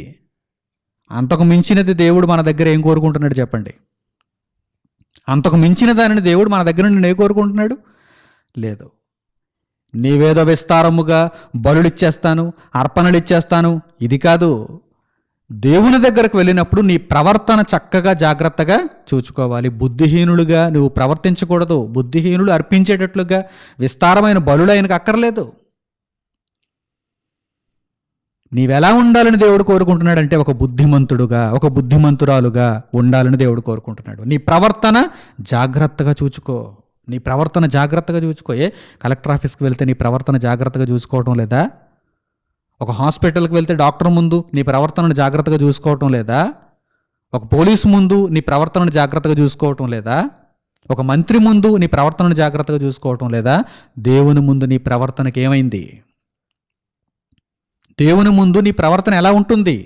అంతకు మించినది దేవుడు మన దగ్గర ఏం కోరుకుంటున్నాడు చెప్పండి? అంతకు మించిన దానిని దేవుడు మన దగ్గర నుండి ఏ కోరుకుంటున్నాడు? లేదు. నీవేదో విస్తారముగా బలులిచ్చేస్తాను, అర్పణలు ఇచ్చేస్తాను, ఇది కాదు. దేవుని దగ్గరకు వెళ్ళినప్పుడు నీ ప్రవర్తన చక్కగా జాగ్రత్తగా చూసుకోవాలి. బుద్ధిహీనులుగా నువ్వు ప్రవర్తించకూడదు. బుద్ధిహీనులు అర్పించేటట్లుగా విస్తారమైన బలులు ఆయనకు అక్కర్లేదు. నీవెలా ఉండాలని దేవుడు కోరుకుంటున్నాడంటే ఒక బుద్ధిమంతుడుగా, ఒక బుద్ధిమంతురాలుగా ఉండాలని దేవుడు కోరుకుంటున్నాడు. నీ ప్రవర్తన జాగ్రత్తగా చూసుకో. నీ ప్రవర్తన జాగ్రత్తగా చూసుకో. కలెక్టర్ ఆఫీస్కి వెళ్తే నీ ప్రవర్తన జాగ్రత్తగా చూసుకోవటం లేదా? ఒక హాస్పిటల్కి వెళ్తే డాక్టర్ ముందు నీ ప్రవర్తనను జాగ్రత్తగా చూసుకోవటం లేదా? ఒక పోలీసు ముందు నీ ప్రవర్తనను జాగ్రత్తగా చూసుకోవటం లేదా? ఒక మంత్రి ముందు నీ ప్రవర్తనను జాగ్రత్తగా చూసుకోవటం లేదా? దేవుని ముందు నీ ప్రవర్తనకి ఏమైంది? దేవుని ముందు నీ ప్రవర్తన ఎలా ఉంటుంది?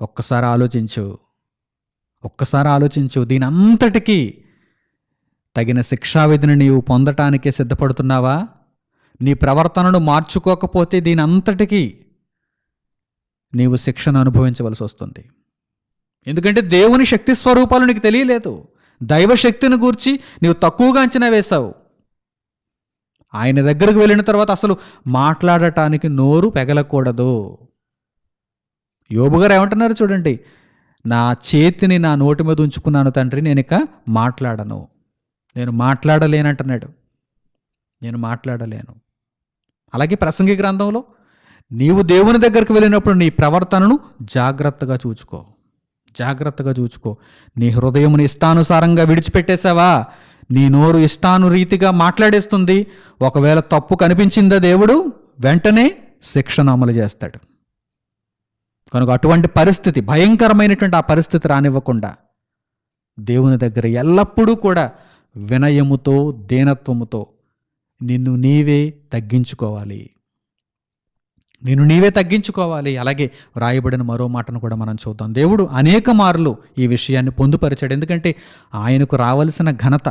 ఒక్కసారి ఆలోచించు, ఒక్కసారి ఆలోచించు. దీని అంతటికీ తగిన శిక్షావిధిని నీవు పొందటానికే సిద్ధపడుతున్నావా? నీ ప్రవర్తనను మార్చుకోకపోతే దీని అంతటికీ నీవు శిక్షను అనుభవించవలసి వస్తుంది. ఎందుకంటే దేవుని శక్తి స్వరూపాలు నీకు తెలియలేదు. దైవశక్తిని గూర్చి నీవు తక్కువగా అంచనా వేశావు. ఆయన దగ్గరకు వెళ్ళిన తర్వాత అసలు మాట్లాడటానికి నోరు పెగలకూడదు. యోబు గారు ఏమంటున్నారు చూడండి, నా చేతిని నా నోటి మీద ఉంచుకున్నాను తండ్రి, నేను ఇక మాట్లాడను, నేను మాట్లాడలేనంటున్నాడు. నేను మాట్లాడలేను. అలాగే ప్రసంగి గ్రంథంలో నీవు దేవుని దగ్గరికి వెళ్ళినప్పుడు నీ ప్రవర్తనను జాగ్రత్తగా చూచుకో, జాగ్రత్తగా చూచుకో. నీ హృదయముని ఇష్టానుసారంగా విడిచిపెట్టేశావా? నీ నోరు ఇష్టానురీతిగా మాట్లాడేస్తుంది. ఒకవేళ తప్పు కనిపించిందా దేవుడు వెంటనే శిక్షను అమలు చేస్తాడు. కనుక అటువంటి పరిస్థితి, భయంకరమైనటువంటి ఆ పరిస్థితి రానివ్వకుండా దేవుని దగ్గర ఎల్లప్పుడూ కూడా వినయముతో, దీనత్వముతో నిన్ను నీవే తగ్గించుకోవాలి. నిన్ను నీవే తగ్గించుకోవాలి. అలాగే వ్రాయబడిన మరో మాటను కూడా మనం చూద్దాం. దేవుడు అనేక మార్లు ఈ విషయాన్ని పొందుపరిచాడు. ఎందుకంటే ఆయనకు రావలసిన ఘనత,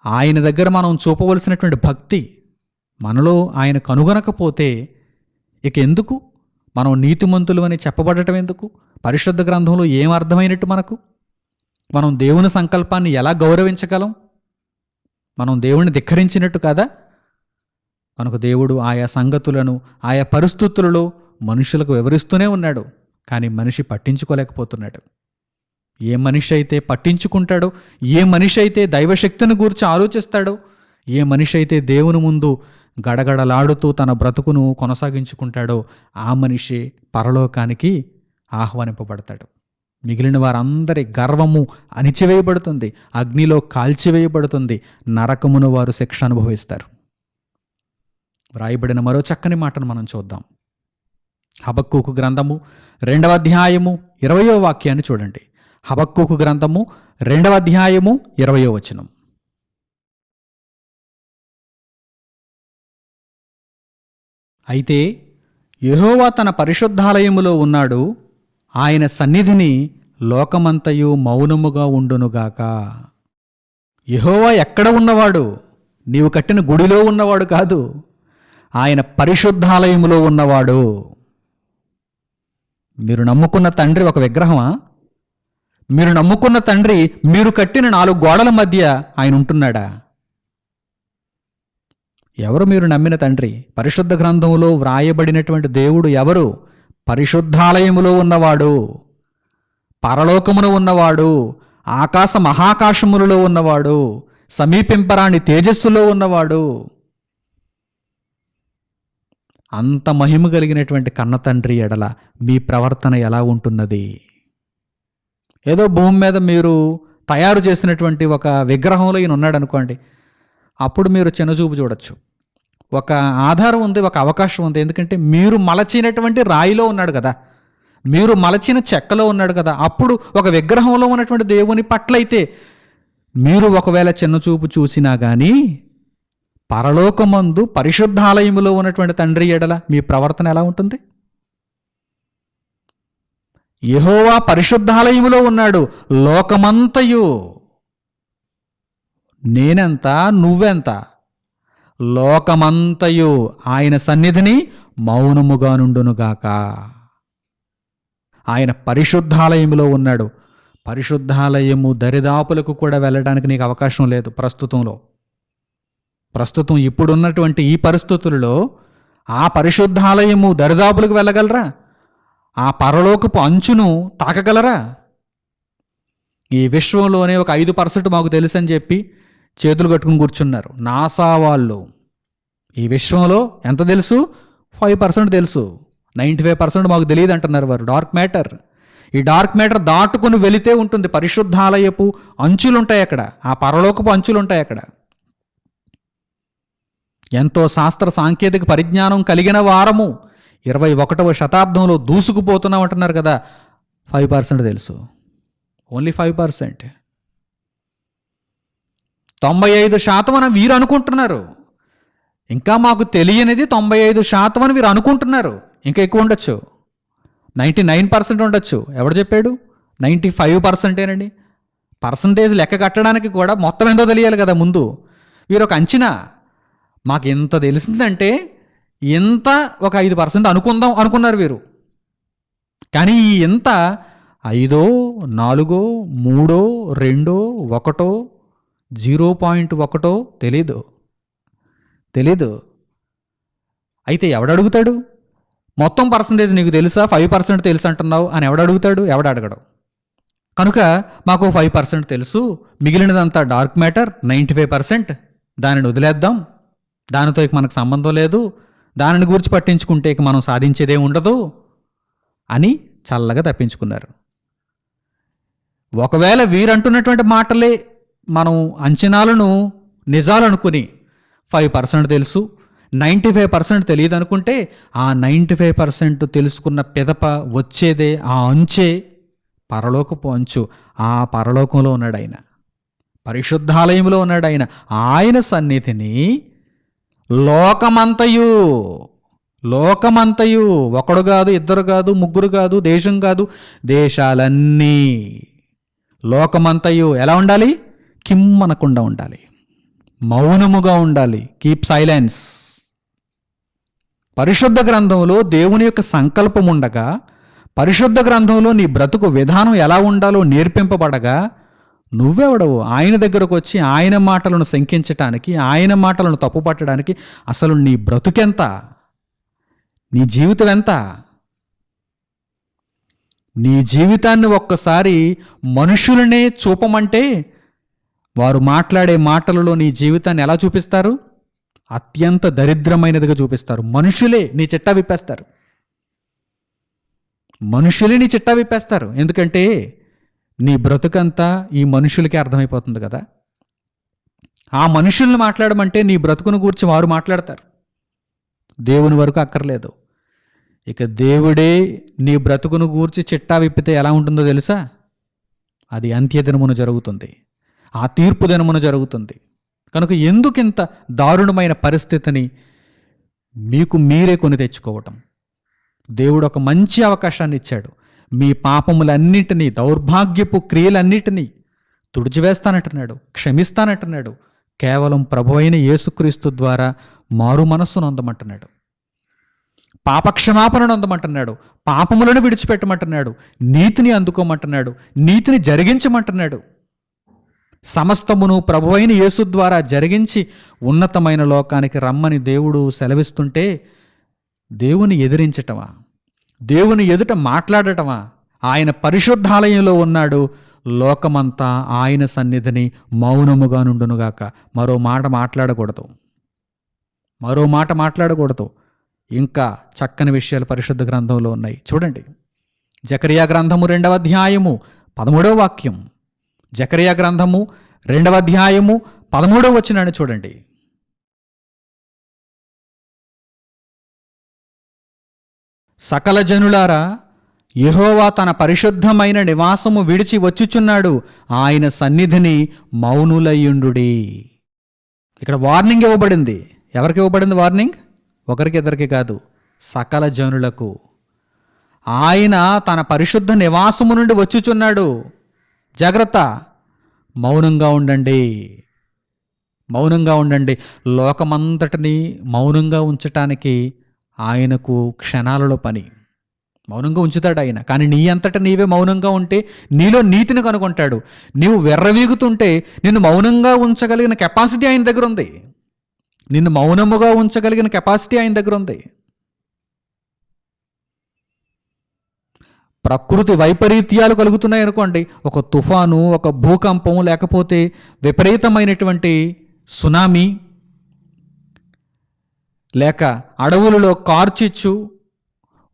ఆయన దగ్గర మనం చూపవలసినటువంటి భక్తి మనలో ఆయన కనుగొనకపోతే ఇక ఎందుకు మనం నీతిమంతులు అని చెప్పబడటం ఎందుకు? పరిశుద్ధ గ్రంథంలో ఏం అర్థమైనట్టు మనకు? మనం దేవుని సంకల్పాన్ని ఎలా గౌరవించగలం? మనం దేవుని ధిక్కరించినట్టు కదా? కనుక దేవుడు ఆయా సంగతులను ఆయా పరిస్థితులలో మనుషులకు వివరిస్తూనే ఉన్నాడు. కానీ మనిషి పట్టించుకోలేకపోతున్నాడు. ఏ మనిషి అయితే పట్టించుకుంటాడో, ఏ మనిషి అయితే దైవశక్తిని గూర్చి ఆలోచిస్తాడో, ఏ మనిషి అయితే దేవుని ముందు గడగడలాడుతూ తన బ్రతుకును కొనసాగించుకుంటాడో ఆ మనిషి పరలోకానికి ఆహ్వానింపబడతాడు. మిగిలిన వారందరి గర్వము అణిచివేయబడుతుంది, అగ్నిలో కాల్చివేయబడుతుంది, నరకమును వారు శిక్ష అనుభవిస్తారు. వ్రాయబడిన మరో చక్కని మాటను మనం చూద్దాం. హబక్కూకు గ్రంథము 2వ అధ్యాయము 20వ వాక్యాన్ని చూడండి. హబక్కూకు గ్రంథము 2వ అధ్యాయము 20వ వచనం. అయితే యెహోవా తన పరిశుద్ధాలయములో ఉన్నాడు, ఆయన సన్నిధిని లోకమంతయు మౌనముగా ఉండునుగాక. యెహోవా ఎక్కడ ఉన్నవాడు? నీవు కట్టిన గుడిలో ఉన్నవాడు కాదు, ఆయన పరిశుద్ధాలయములో ఉన్నవాడు. మీరు నమ్ముకున్న తండ్రి ఒక విగ్రహమా? మీరు నమ్ముకున్న తండ్రి మీరు కట్టిన 4 గోడల మధ్య ఆయన ఉంటున్నాడా? ఎవరు మీరు నమ్మిన తండ్రి? పరిశుద్ధ గ్రంథంలో వ్రాయబడినటువంటి దేవుడు ఎవరు? పరిశుద్ధాలయములో ఉన్నవాడు, పరలోకమున ఉన్నవాడు, ఆకాశ మహాకాశములలో ఉన్నవాడు, సమీపింపరాని తేజస్సులో ఉన్నవాడు. అంత మహిమ కలిగినటువంటి కన్న తండ్రి ఎడల మీ ప్రవర్తన ఎలా ఉంటున్నది? ఏదో భూమి మీద మీరు తయారు చేసినటువంటి ఒక విగ్రహంలో ఈయన ఉన్నాడు అనుకోండి, అప్పుడు మీరు చిన్నచూపు చూడొచ్చు. ఒక ఆధారం ఉంది, ఒక అవకాశం ఉంది. ఎందుకంటే మీరు మలచినటువంటి రాయిలో ఉన్నాడు కదా, మీరు మలచిన చెక్కలో ఉన్నాడు కదా. అప్పుడు ఒక విగ్రహంలో ఉన్నటువంటి దేవుని పట్లయితే మీరు ఒకవేళ చిన్నచూపు చూసినా కానీ, పరలోకమందు పరిశుద్ధాలయములో ఉన్నటువంటి తండ్రి ఎడల మీ ప్రవర్తన ఎలా ఉంటుంది? యెహోవా పరిశుద్ధాలయములో ఉన్నాడు, లోకమంతయు. నేనెంత, నువ్వెంత? లోకమంతయు ఆయన సన్నిధిని మౌనముగా నుండునుగాక. ఆయన పరిశుద్ధాలయములో ఉన్నాడు. పరిశుద్ధాలయము దరిదాపులకు కూడా వెళ్ళడానికి నీకు అవకాశం లేదు. ప్రస్తుతం ఇప్పుడున్నటువంటి ఈ పరిస్థితులలో ఆ పరిశుద్ధాలయము దరిదాపులకు వెళ్ళగలరా? ఆ పరలోకపు అంచును తాకగలరా? ఈ విశ్వంలోనే ఒక 5% మాకు తెలుసు అని చెప్పి చేతులు కట్టుకుని కూర్చున్నారు నాసా వాళ్ళు. ఈ విశ్వంలో ఎంత తెలుసు? 5% తెలుసు, 95% మాకు తెలియదు అంటున్నారు వారు. Dark matter. ఈ డార్క్ మ్యాటర్ దాటుకుని వెళితే ఉంటుంది పరిశుద్ధాలయపు అంచులుంటాయి అక్కడ, ఆ పరలోకపు అంచులుంటాయి అక్కడ. ఎంతో శాస్త్ర సాంకేతిక పరిజ్ఞానం కలిగిన వారము 21వ శతాబ్దంలో దూసుకుపోతున్నాం అంటున్నారు కదా. 5% తెలుసు, ఓన్లీ 5%. 95% అని వీరు అనుకుంటున్నారు. ఇంకా మాకు తెలియనిది 95% అని వీరు అనుకుంటున్నారు. ఇంకా ఎక్కువ ఉండొచ్చు, 99% ఉండొచ్చు. ఎవడు చెప్పాడు? 95%ఏనండి. పర్సంటేజ్ లెక్క కట్టడానికి కూడా మొత్తం ఎంతో తెలియాలి కదా ముందు. వీరు ఒక అంచనా, మాకు ఇంత తెలిసిందంటే ఇంత ఒక 5% అనుకుందాం అనుకున్నారు వీరు. కానీ ఈ ఇంత 5, 4, 3, 2, 1, 0.1 తెలీదు. అయితే ఎవడడుగుతాడు? మొత్తం పర్సంటేజ్ నీకు తెలుసా? 5% తెలుసు అంటున్నావు అని ఎవడడుగుతాడు? ఎవడడగడు. కనుక మాకు 5% తెలుసు, మిగిలినదంతా డార్క్ మ్యాటర్ 95%, దానిని వదిలేద్దాం, దానితో ఇక మనకు సంబంధం లేదు, దానిని గురించి పట్టించుకుంటే ఇక మనం సాధించేదే ఉండదు అని చల్లగా తప్పించుకున్నారు. ఒకవేళ వీరంటున్నటువంటి మాటలే మనం అంచనాలను నిజాలనుకుని 5% తెలుసు, 95% తెలియదు అనుకుంటే, ఆ 95% తెలుసుకున్న పిదప వచ్చేదే ఆ అంచే పరలోకపు అంచు. ఆ పరలోకంలో ఉన్నాడు ఆయన, పరిశుద్ధాలయంలో ఉన్నాడు ఆయన. ఆయన సన్నిధిని లోకమంతయు, ఒకడు కాదు, ఇద్దరు కాదు, ముగ్గురు కాదు, దేశం కాదు, దేశాలన్నీ, లోకమంతయు ఎలా ఉండాలి? కిమ్మనకుండా ఉండాలి, మౌనముగా ఉండాలి. Keep silence. పరిశుద్ధ గ్రంథంలో దేవుని యొక్క సంకల్పం ఉండగా, పరిశుద్ధ గ్రంథంలో నీ బ్రతుకు విధానం ఎలా ఉండాలో నేర్పింపబడగా, నువ్వెవడవు ఆయన దగ్గరకు వచ్చి ఆయన మాటలను శంకించటానికి, ఆయన మాటలను తప్పుపట్టడానికి? అసలు నీ బ్రతుకెంత? నీ జీవితం ఎంత? నీ జీవితాన్ని ఒక్కసారి మనుషులనే చూపమంటే వారు మాట్లాడే మాటలలో నీ జీవితాన్ని ఎలా చూపిస్తారు? అత్యంత దరిద్రమైనదిగా చూపిస్తారు. మనుషులే నీ చిట్టా విప్పేస్తారు. ఎందుకంటే నీ బ్రతుకంతా ఈ మనుషులకి అర్థమైపోతుంది కదా. ఆ మనుషుల్ని మాట్లాడమంటే నీ బ్రతుకును గూర్చి వారు మాట్లాడతారు, దేవుని వరకు అక్కర్లేదు. ఇక దేవుడే నీ బ్రతుకును గూర్చి చిట్టా విప్పితే ఎలా ఉంటుందో తెలుసా? అది అంత్యదినమున జరుగుతుంది, ఆ తీర్పు దినమున జరుగుతుంది. కనుక ఎందుకింత దారుణమైన పరిస్థితిని మీకు మీరే కొని తెచ్చుకోవటం? దేవుడు ఒక మంచి అవకాశాన్ని ఇచ్చాడు. మీ పాపములన్నిటినీ, దౌర్భాగ్యపు క్రియలన్నిటినీ తుడిచివేస్తానంటున్నాడు, క్షమిస్తానంటున్నాడు. కేవలం ప్రభువైన యేసుక్రీస్తు ద్వారా మారు మనస్సును అందమంటున్నాడు, పాపక్షమాపణను అందమంటున్నాడు, పాపములను విడిచిపెట్టమంటున్నాడు, నీతిని అందుకోమంటున్నాడు, నీతిని జరిగించమంటున్నాడు. సమస్తమును ప్రభువైన యేసు ద్వారా జరిగించి ఉన్నతమైన లోకానికి రమ్మని దేవుడు సెలవిస్తుంటే దేవుని ఎదిరించటమా? దేవుని ఎదుట మాట్లాడటమా? ఆయన పరిశుద్ధాలయంలో ఉన్నాడు. లోకమంతా ఆయన సన్నిధిని మౌనముగా నుండునుగాక. మరో మాట మాట్లాడకూడదు. ఇంకా చక్కని విషయాలు పరిశుద్ధ గ్రంథంలో ఉన్నాయి. చూడండి, జకరియా గ్రంథము 2వ అధ్యాయము 13వ వాక్యం. జకరియా గ్రంథము 2వ అధ్యాయము 13వ వచనాన్ని చూడండి. సకల జనులారా, యెహోవా తన పరిశుద్ధమైన నివాసము విడిచి వచ్చుచున్నాడు, ఆయన సన్నిధిని మౌనులయ్యుండుడి. ఇక్కడ వార్నింగ్ ఇవ్వబడింది. ఎవరికి ఇవ్వబడింది వార్నింగ్? ఒకరికి ఇద్దరికి కాదు, సకల జనులకు. ఆయన తన పరిశుద్ధ నివాసము నుండి వచ్చుచున్నాడు. జాగ్రత్త, మౌనంగా ఉండండి. లోకమంతటిని మౌనంగా ఉంచటానికి ఆయనకు క్షణాలలో పని. మౌనంగా ఉంచుతాడు ఆయన. కానీ నీ అంతటా నీవే మౌనంగా ఉంటే నీలో నీతిని కనుగొంటాడు. నీవు వెర్రవీగుతుంటే నిన్ను మౌనంగా ఉంచగలిగిన కెపాసిటీ ఆయన దగ్గర ఉంది. నిన్ను మౌనముగా ఉంచగలిగిన కెపాసిటీ ఆయన దగ్గర ఉంది. ప్రకృతి వైపరీత్యాలు కలుగుతున్నాయి అనుకోండి, ఒక తుఫాను, ఒక భూకంపం, లేకపోతే విపరీతమైనటువంటి సునామీ, లేక అడవులలో కార్చిచ్చు,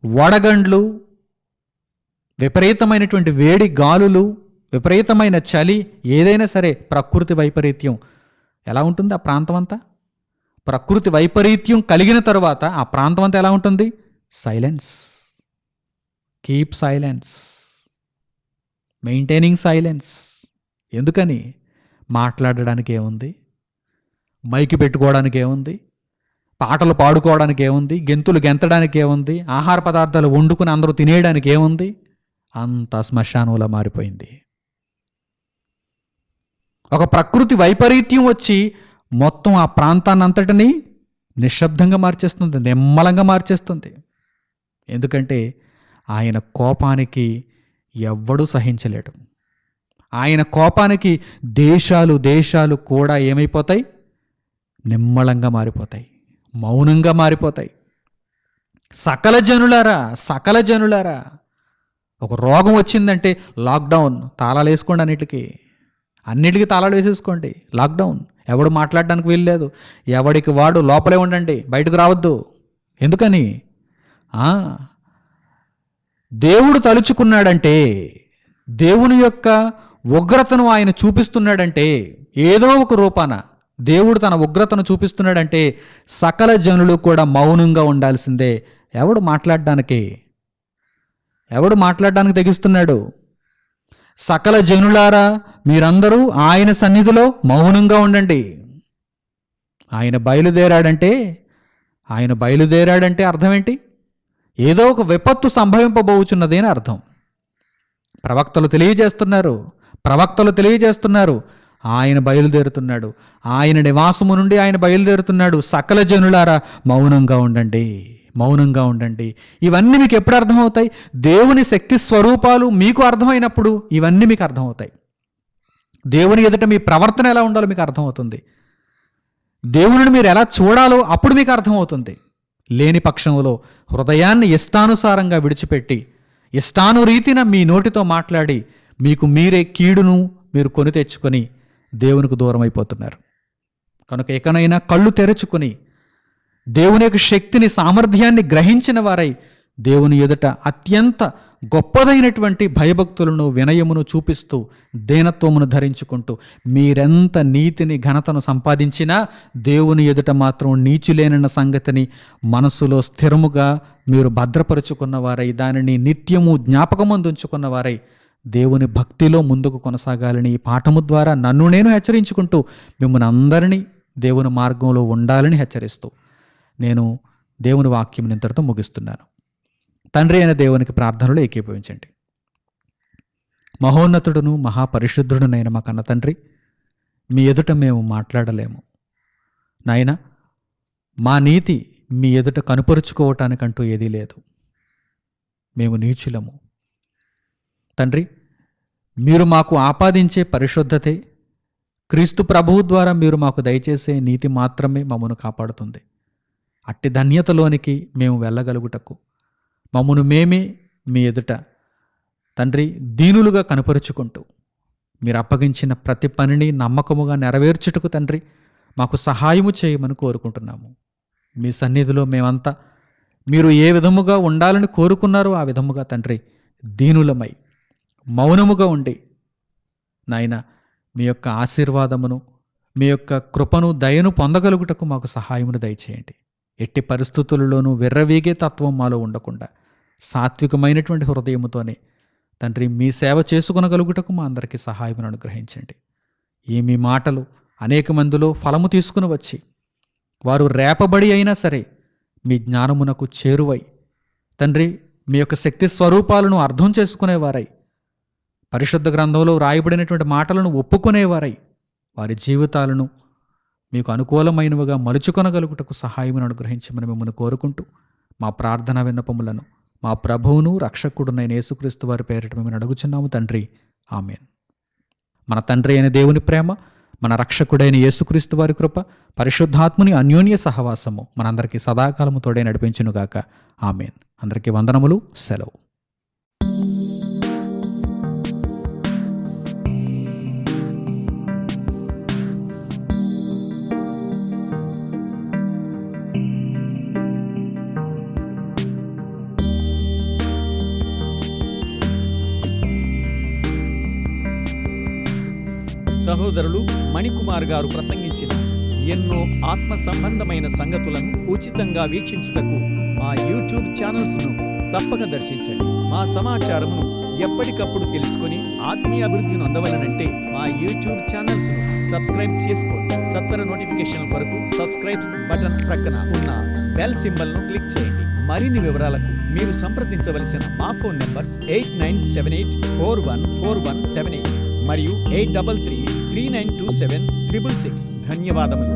వడగండ్లు, విపరీతమైనటువంటి వేడి గాలులు, విపరీతమైన చలి, ఏదైనా సరే ప్రకృతి వైపరీత్యం ఎలా ఉంటుంది? ఆ ప్రాంతం అంతా ప్రకృతి వైపరీత్యం కలిగిన తరువాత ఆ ప్రాంతం అంతా ఎలా ఉంటుంది? Silence. Keep silence, maintaining silence. ఎందుకని? మాట్లాడడానికి ఏముంది? మైకి పెట్టుకోవడానికి ఏముంది? పాటలు పాడుకోవడానికి ఏముంది? గెంతులు గెంతడానికి ఏముంది? ఆహార పదార్థాలు వండుకుని అందరూ తినేయడానికి ఏముంది? అంత శ్మశానంలా మారిపోయింది. ఒక ప్రకృతి వైపరీత్యం వచ్చి మొత్తం ఆ ప్రాంతాన్ని అంతటినీ నిశ్శబ్దంగా మార్చేస్తుంది, నిమ్మలంగా మార్చేస్తుంది. ఎందుకంటే ఆయన కోపానికి ఎవ్వడూ సహించలేడు. ఆయన కోపానికి దేశాలు కూడా ఏమైపోతాయి? నిమ్మలంగా మారిపోతాయి, మౌనంగా మారిపోతాయి. సకల జనులారా, ఒక రోగం వచ్చిందంటే లాక్డౌన్, తాళాలు వేసుకోండి, అన్నిటికీ తాళాలు వేసేసుకోండి, లాక్డౌన్. ఎవడు మాట్లాడడానికి వీల్లేదు. ఎవడికి వాడు లోపలే ఉండండి, బయటకు రావద్దు. ఎందుకని? దేవుడు తలుచుకున్నాడంటే, దేవుని యొక్క ఉగ్రతను ఆయన చూపిస్తున్నాడంటే, ఏదో ఒక రూపాన దేవుడు తన ఉగ్రతను చూపిస్తున్నాడంటే సకల జనులు కూడా మౌనంగా ఉండాల్సిందే. ఎవడు మాట్లాడడానికి తెగిస్తున్నాడు? సకల జనులారా, మీరందరూ ఆయన సన్నిధిలో మౌనంగా ఉండండి. ఆయన బయలుదేరాడంటే అర్థం ఏంటి? ఏదో ఒక విపత్తు సంభవింపబోచున్నది అని అర్థం. ప్రవక్తలు తెలియజేస్తున్నారు ఆయన బయలుదేరుతున్నాడు, ఆయన నివాసము నుండి ఆయన బయలుదేరుతున్నాడు. సకల జనులారా మౌనంగా ఉండండి. ఇవన్నీ మీకు ఎప్పుడు అర్థమవుతాయి? దేవుని శక్తి స్వరూపాలు మీకు అర్థమైనప్పుడు ఇవన్నీ మీకు అర్థమవుతాయి. దేవుని ఎదుట మీ ప్రవర్తన ఎలా ఉండాలో మీకు అర్థమవుతుంది. దేవుని మీరు ఎలా చూడాలో అప్పుడు మీకు అర్థమవుతుంది. లేని పక్షంలో హృదయాన్ని ఇష్టానుసారంగా విడిచిపెట్టి ఇష్టానురీతిన మీ నోటితో మాట్లాడి మీకు మీరే కీడును మీరు కొని తెచ్చుకొని దేవునికి దూరం అయిపోతున్నారు. కనుక ఎకనైనా కళ్ళు తెరుచుకొని దేవుని యొక్క శక్తిని, సామర్థ్యాన్ని గ్రహించిన వారై దేవుని ఎదుట అత్యంత గొప్పదైనటువంటి భయభక్తులను వినయమును చూపిస్తూ దీనత్వమును ధరించుకుంటూ మీరెంత నీతిని ఘనతను సంపాదించినా దేవుని ఎదుట మాత్రం నీచులేనన్న సంగతిని మనసులో స్థిరముగా మీరు భద్రపరుచుకున్నవారై దానిని నిత్యము జ్ఞాపకమందుంచుకున్నవారై దేవుని భక్తిలో ముందుకు కొనసాగాలని ఈ పాఠము ద్వారా నన్ను నేను హెచ్చరించుకుంటూ మిమ్మల్ని అందరినీ దేవుని మార్గంలో ఉండాలని హెచ్చరిస్తూ నేను దేవుని వాక్యం ఇంతటితో ముగిస్తున్నాను. తండ్రి అయిన దేవునికి ప్రార్థనలు ఏకీభవించండి. మహోన్నతుడును మహాపరిశుద్ధుడునైన మా కన్న తండ్రి, మీ ఎదుట మేము మాట్లాడలేము నాయన. మా నీతి మీ ఎదుట కనుపరుచుకోవటానికంటూ ఏదీ లేదు. మేము నీచులము తండ్రి. మీరు మాకు ఆపాదించే పరిశుద్ధతే, క్రీస్తు ప్రభువు ద్వారా మీరు మాకు దయచేసే నీతి మాత్రమే మమ్మను కాపాడుతుంది. అట్టి ధన్యతలోనికి మేము వెళ్ళగలుగుటకు మమ్మను మేమే మీ ఎదుట తండ్రి దీనులుగా కనపరుచుకుంటూ మీరు అప్పగించిన ప్రతి పనిని నమ్మకముగా నెరవేర్చుటకు తండ్రి మాకు సహాయము చేయమని కోరుకుంటున్నాము. మీ సన్నిధిలో మేమంతా మీరు ఏ విధముగా ఉండాలని కోరుకున్నారో ఆ విధముగా తండ్రి దీనులమై మౌనముగా ఉండి నాయన మీ యొక్క ఆశీర్వాదమును మీ యొక్క కృపను దయను పొందగలుగుటకు మాకు సహాయమును దయచేయండి. ఎట్టి పరిస్థితులలోనూ విర్రవీగే తత్వం మాలో ఉండకుండా సాత్వికమైనటువంటి హృదయముతోనే తండ్రి మీ సేవ చేసుకొనగలుగుటకు మా అందరికీ సహాయమును అనుగ్రహించండి. ఈ మీ మాటలు అనేక మందిలో ఫలము తీసుకుని వచ్చి వారు రేపబడి అయినా సరే మీ జ్ఞానమునకు చేరువై తండ్రి మీ యొక్క శక్తి స్వరూపాలను అర్థం చేసుకునేవారై పరిశుద్ధ గ్రంథంలో రాయబడినటువంటి మాటలను ఒప్పుకునేవారై వారి జీవితాలను మీకు అనుకూలమైనవిగా మలుచుకొనగలుగుటకు సహాయమును అనుగ్రహించమని మిమ్మల్ని కోరుకుంటూ మా ప్రార్థనా విన్నపములను మా ప్రభువును రక్షకుడునైన యేసుక్రీస్తు వారి పేరిట మేము అడుగుచున్నాము తండ్రి, ఆమేన్. మన తండ్రి అయిన దేవుని ప్రేమ, మన రక్షకుడైన యేసుక్రీస్తు వారి కృప, పరిశుద్ధాత్ముని అన్యోన్య సహవాసము మనందరికీ సదాకాలము తోడే నడిపించునుగాక. ఆమేన్. అందరికీ వందనములు. సెలవు. సహోదరులు మణికుమార్ గారు ప్రసంగించిన ఎన్నో ఆత్మ సంబంధమైన సంగతులను ఉచితంగా వీక్షించుటకు మా యూట్యూబ్ ఛానల్స్ను తప్పక దర్శించండి. మా సమాచారమును ఎప్పటికప్పుడు తెలుసుకొని ఆత్మీయ అభివృద్ధి నొందవలనంటే మా యూట్యూబ్ ఛానల్స్ను సబ్స్క్రైబ్ చేసుకోండి. సత్వర నోటిఫికేషన్ కొరకు సబ్స్క్రైబ్స్ బటన్ ప్రక్కన ఉన్న బెల్ సింబల్ను క్లిక్ చేయండి. మరిన్ని వివరాలకు మీరు సంప్రదించవలసిన మా ఫోన్ నంబర్స్ 8978414178 మరియు 8333927666. ధన్యవాదములు.